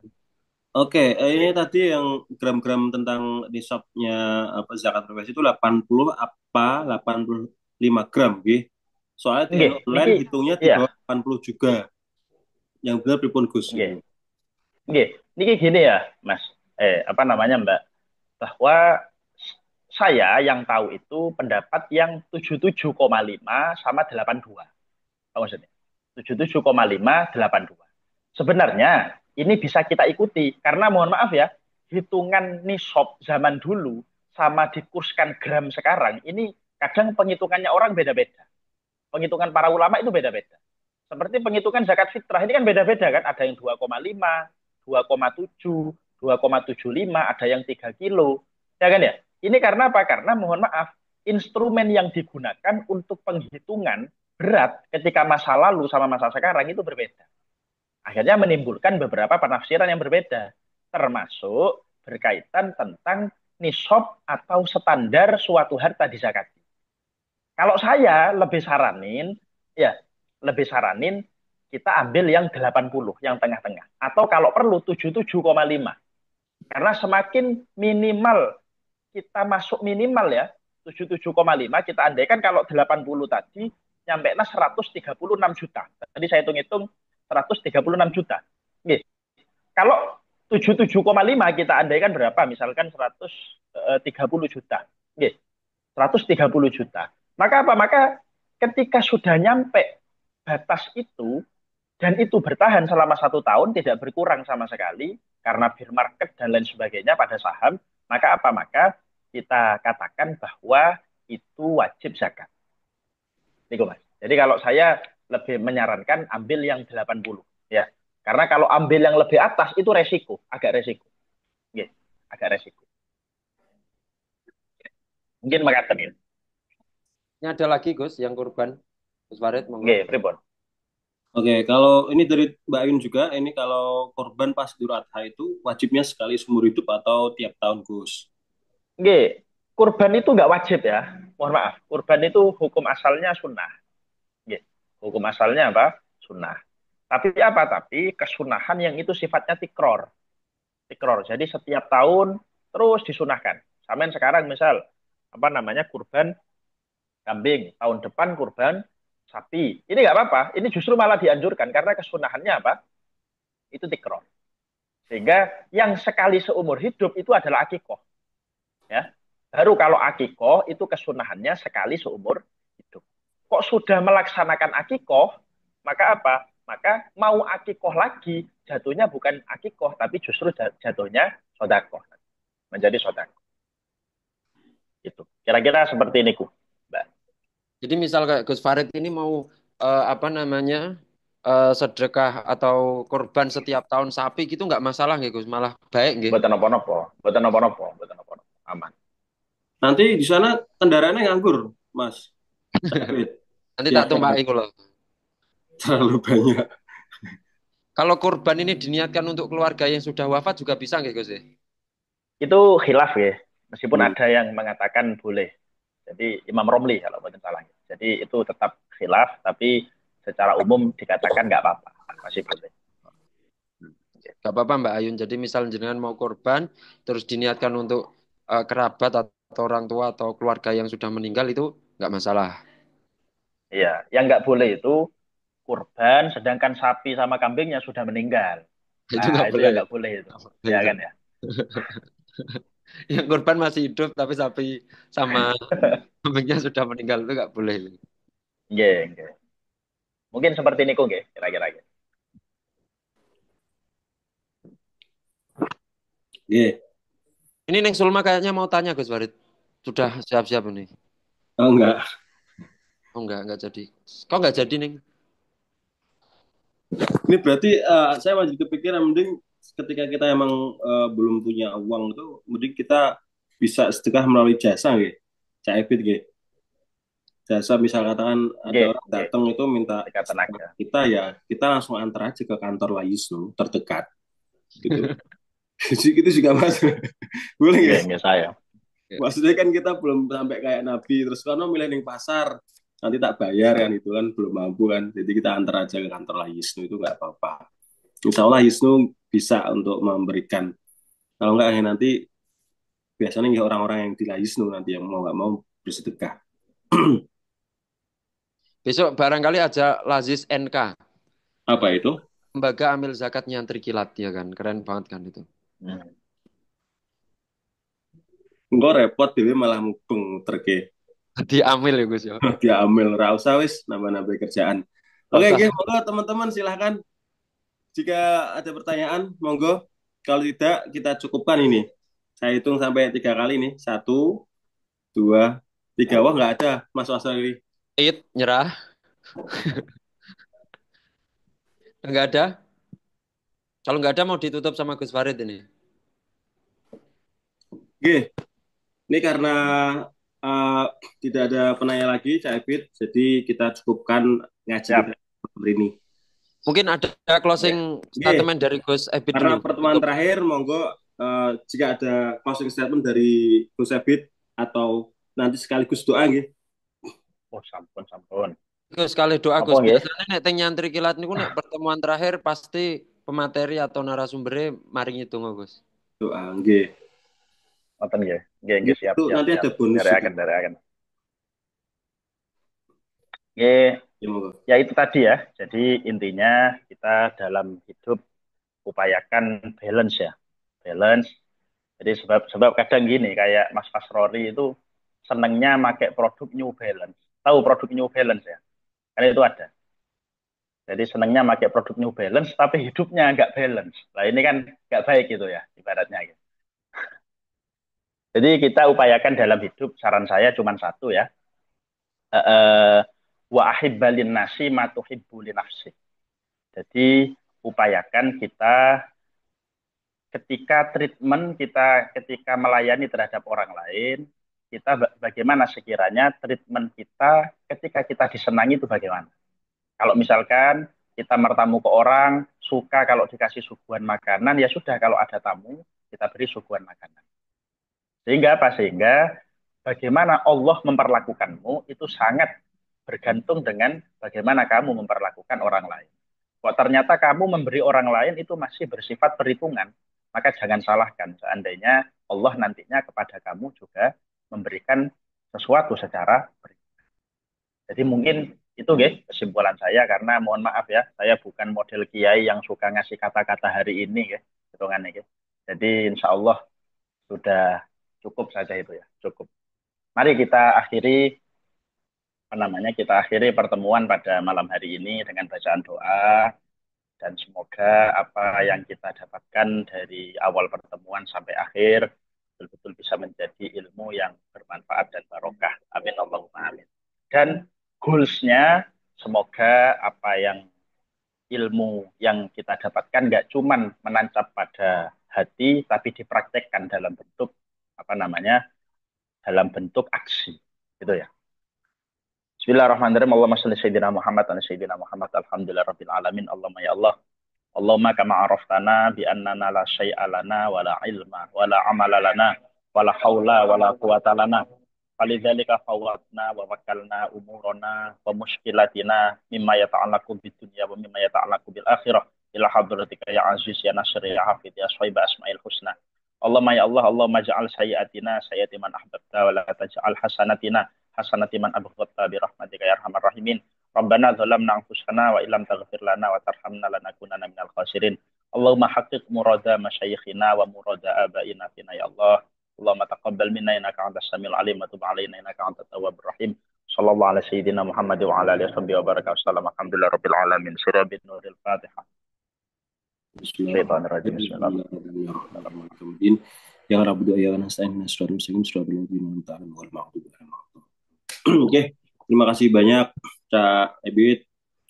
Oke, ini tadi yang gram-gram tentang nisabnya apa zakat profesi itu 80 apa 85 gram, gitu. Soalnya di Nggih, online niki hitungnya di ya, bawah 80 juga. Yang benar pripun Gus nggih. itu. Nggih, niki gini ya, Mas. Apa namanya, Mbak? Bahwa saya yang tahu itu pendapat yang 77,5 sama 82. Apa maksudnya? 77,5, 82. Sebenarnya ini bisa kita ikuti karena mohon maaf ya, hitungan nisab zaman dulu sama dikurskan gram sekarang ini kadang penghitungannya orang beda-beda. Penghitungan para ulama itu beda-beda. Seperti penghitungan zakat fitrah ini kan beda-beda kan, ada yang 2,5, 2,7, 2,75, ada yang 3 kilo. Ya kan ya? Ini karena apa? Karena mohon maaf, instrumen yang digunakan untuk penghitungan berat ketika masa lalu sama masa sekarang itu berbeda. Akhirnya menimbulkan beberapa penafsiran yang berbeda, termasuk berkaitan tentang nisab atau standar suatu harta dizakati. Kalau saya ya lebih saranin kita ambil yang 80, yang tengah-tengah. Atau kalau perlu 77,5. Karena semakin minimal kita masuk minimal ya, 77,5 kita andaikan kalau 80 tadi nyampe 136 juta. Tadi saya hitung-hitung 136 juta. Oke. Kalau 77,5 kita andaikan berapa? Misalkan 130 juta. Oke. 130 juta. Maka apa? Maka ketika sudah nyampe batas itu dan itu bertahan selama 1 tahun tidak berkurang sama sekali karena bear market dan lain sebagainya pada saham, maka apa? Maka kita katakan bahwa itu wajib zakat. Itu Mas. Jadi kalau saya lebih menyarankan ambil yang 80 ya. Karena kalau ambil yang lebih atas itu resiko, agak resiko. Oke, agak resiko. Mungkin mengatakan ini. Ini ada lagi Gus yang kurban. Gus Farid monggo. Oke, pripun? Oke, kalau ini dari Mbak Ayun juga, ini kalau korban pas Idul Adha itu wajibnya sekali seumur hidup atau tiap tahun Gus? Oke, kurban itu nggak wajib ya. Mohon maaf, kurban itu hukum asalnya sunnah. Oke, hukum asalnya apa? Sunnah. Tapi apa? Tapi kesunahan yang itu sifatnya tikror. Tikror. Jadi setiap tahun terus disunahkan. Sampai sekarang misal apa namanya kurban kambing, tahun depan kurban sapi. Ini nggak apa-apa. Ini justru malah dianjurkan karena kesunahannya apa? Itu tikror. Sehingga yang sekali seumur hidup itu adalah akikoh. Ya. Baru kalau akikoh itu kesunahannya sekali seumur hidup. Kok sudah melaksanakan akikoh, maka apa? Maka mau akikoh lagi, jatuhnya bukan akikoh, tapi justru jatuhnya sodakoh. Menjadi sodakoh. Gitu. Kira-kira seperti ini, Mbak. Jadi misal kayak Gus Farid ini mau apa namanya sedekah atau kurban setiap tahun sapi gitu nggak masalah nggak Gus, malah baik nggih. Buatan apa-apa. Buatan apa-apa. Nanti di sana kendaraannya nganggur, Mas. Capek. Nanti tak Siapkan tumpaki kula. terlalu banyak. Kalau kurban ini diniatkan untuk keluarga yang sudah wafat juga bisa nggak Gus? Itu khilaf ya, meskipun Hmm. ada yang mengatakan boleh. Jadi Imam Romli kalau bukan salah. Jadi itu tetap khilaf, tapi secara umum dikatakan nggak apa-apa, masih boleh. Gak apa-apa Mbak Ayun. Jadi misal jenengan mau kurban, terus diniatkan untuk kerabat atau orang tua atau keluarga yang sudah meninggal itu nggak masalah. Iya, yang nggak boleh itu kurban, sedangkan sapi sama kambingnya sudah meninggal. Itu Nah, nggak itu boleh. yang nggak boleh itu. Nggak boleh Ya itu. kan ya. Yang kurban masih hidup tapi sapi sama kambingnya sudah meninggal itu nggak boleh. Nggih, nggih. Mungkin seperti niku nggih, kira-kira. Iya. Ini Neng Sulma kayaknya mau tanya Gus Farid. Sudah siap-siap ini. Oh enggak. Oh nggak jadi. Kok nggak jadi Neng? Ini berarti saya masih kepikiran mending ketika kita emang belum punya uang itu, mending kita bisa sedekah melalui jasa gitu. Cak Ebit gitu. Jasa misal katakan ada Nggih, orang nggih. datang itu minta Dekat sedekah tenaga. kita ya kita langsung antar aja ke kantor Layisnu terdekat gitu. Itu juga mas. Boleh Nggih, nggak? nggih saya. Maksudnya kan kita belum sampai kayak Nabi terus karena milih di pasar nanti tak bayar kan itu kan belum mampu kan jadi kita antar aja ke kantor Layisnu itu nggak apa-apa. Insya Allah Wisnu bisa untuk memberikan. Kalau enggak ya nanti biasanya ya orang-orang yang di Wisnu nanti yang mau nggak mau bersedekah. Besok barangkali aja Lazis NK. Apa itu? Lembaga amil zakat nyantri kilat ya kan. Keren banget kan itu. Hmm. Enggak repot dewe malah mubeng terke. Diambil ya Gus ya. Dia ambil ra usah wis nambah-nambah kerjaan. Gak Oke, usah. oke, monggo teman-teman silahkan jika ada pertanyaan monggo. Kalau tidak kita cukupkan ini. Saya hitung sampai 3 kali nih. 1, 2, 3. Wah nggak ada Mas Wasari. Nyerah. Nggak ada. Kalau nggak ada mau ditutup sama Gus Farid ini. Oke, ini karena uh, tidak ada penanya lagi, Cak Ebit, jadi kita cukupkan ngaji kita Siap. hari ini. Mungkin ada Nggih. closing Oke, statement dari Gus Ebit karena dulu. pertemuan Tutup. terakhir, monggo jika ada closing statement dari Gus Ebit atau nanti sekaligus doa, gitu. Oh, sampun, sampun. Gus sekali doa Apa Gus. nggih? Biasanya nek teng nyantri kilat niku nek pertemuan terakhir pasti pemateri atau narasumbernya maring itu Gus. Doa, nggih. Ngoten nggih. Nggih, nggih, siap, Itu siap, nanti siap. ada bonus juga. Derekaken, derekaken. Nggih, Ya, monggo. ya itu tadi ya. Jadi intinya kita dalam hidup upayakan balance ya. Balance. Jadi sebab kadang gini kayak Mas Fasrori itu senengnya pakai produk New Balance. Tahu produk New Balance ya? Karena itu ada. Jadi senengnya pakai produk New Balance tapi hidupnya nggak balance. Nah ini kan nggak baik gitu ya ibaratnya. Gitu. Jadi kita upayakan dalam hidup saran saya cuma satu ya. Eh, wa ahibbalin nasi matuhibbu li nafsi. Jadi upayakan kita ketika treatment kita ketika melayani terhadap orang lain, kita bagaimana sekiranya treatment kita ketika kita disenangi itu bagaimana? Kalau misalkan kita bertamu ke orang, suka kalau dikasih suguhan makanan, ya sudah kalau ada tamu, kita beri suguhan makanan. Sehingga apa? Sehingga bagaimana Allah memperlakukanmu itu sangat bergantung dengan bagaimana kamu memperlakukan orang lain. Kok ternyata kamu memberi orang lain itu masih bersifat perhitungan, maka jangan salahkan seandainya Allah nantinya kepada kamu juga memberikan sesuatu secara perhitungan. Jadi mungkin itu guys kesimpulan saya karena mohon maaf ya, saya bukan model kiai yang suka ngasih kata-kata hari ini ya, hitungannya guys. Jadi insya Allah sudah cukup saja itu ya, cukup. Mari kita akhiri apa namanya? Kita akhiri pertemuan pada malam hari ini dengan bacaan doa dan semoga apa yang kita dapatkan dari awal pertemuan sampai akhir betul-betul bisa menjadi ilmu yang bermanfaat dan barokah. Amin Allahumma amin. Dan goalsnya semoga apa yang ilmu yang kita dapatkan nggak cuman menancap pada hati tapi dipraktekkan dalam bentuk apa namanya dalam bentuk aksi. Gitu ya. Bismillahirrahmanirrahim. Allahumma shalli sayyidina Muhammad wa sayyidina Muhammad. Alhamdulillah rabbil alamin. Allahumma ya Allah. Allahumma kama araftana bi annana la syai'a lana wa la ilma wa la amala lana wa la haula wa la quwata lana. Falidzalika fawwadna wa wakalna umurana wa mushkilatina mimma yata'allaqu bid dunya wa mimma yata'allaqu bil akhirah ila hadratika ya aziz ya nasir ya hafid ya shaiba asmail husna. Allahumma ya Allah, Allahumma ja'al sayyiatina sayyati man ahbabta wa la taj'al hasanatina hasanati man abghadta bi rahmatika ya arhamar rahimin. Rabbana zalamna anfusana wa illam taghfir lana wa tarhamna lanakunanna minal khasirin. Allahumma haqqiq murada masyayikhina wa murada abaina fina ya Allah. Allahumma taqabbal minna innaka antas samiul alim wa tub alaina innaka antat tawwabur rahim. Sallallahu ala sayyidina Muhammad wa ala alihi wa baraka wasallam. Alhamdulillah rabbil alamin. Surah bin nuril Fatihah. Syaitanirrajim. Bismillahirrahmanirrahim. Ya Rabbi ya nasta'in nasrul muslimin suratul mu'minun ta'ala wal ma'dud. Oke, terima kasih banyak Cak Ebit,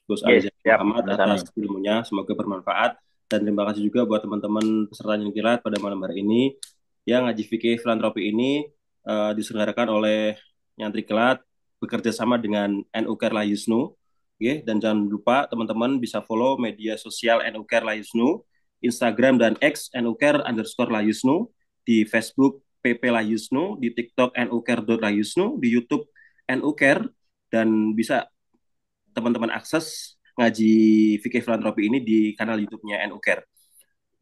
Gus Aziz Muhammad atas ilmunya, semoga bermanfaat. Dan terima kasih juga buat teman-teman peserta yang kilat pada malam hari ini. Yang ngaji fikih filantropi ini diselenggarakan oleh Nyantri Kilat bekerja sama dengan NU Care Layusnu. Oke, dan jangan lupa teman-teman bisa follow media sosial NU Care Layusnu, Instagram dan X NU Care_Layusnu, di Facebook PP Layusnu, di TikTok NU Care.Layusnu, di YouTube NU Care, dan bisa teman-teman akses ngaji fikih filantropi ini di kanal YouTube-nya NU Care.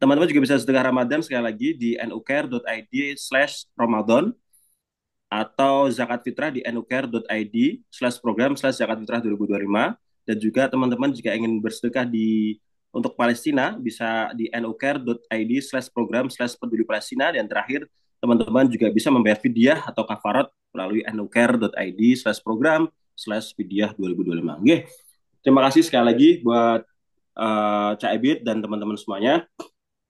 Teman-teman juga bisa sedekah Ramadan sekali lagi di nucare.id/Ramadan atau zakat fitrah di nucare.id/program/zakat fitrah 2025. Dan juga teman-teman jika ingin bersedekah untuk Palestina bisa di nucare.id/program/peduli Palestina. Dan terakhir teman-teman juga bisa membayar fidyah atau kafarat melalui nucare.id/program/fidyah 2025. Oke. Terima kasih sekali lagi buat Cak Ebit dan teman-teman semuanya.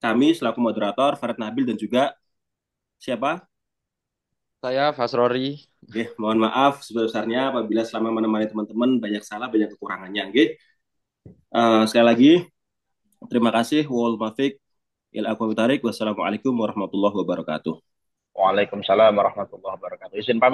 Kami selaku moderator Farid Nabil dan juga siapa? Saya Fasrori. Oke, mohon maaf sebesar-besarnya apabila selama menemani teman-teman banyak salah, banyak kekurangannya. Oke. Sekali lagi terima kasih. Wal muwaffiq ila aqwamit thariq. Wassalamualaikum warahmatullahi wabarakatuh. Waalaikumsalam warahmatullahi wabarakatuh. Izin pamit.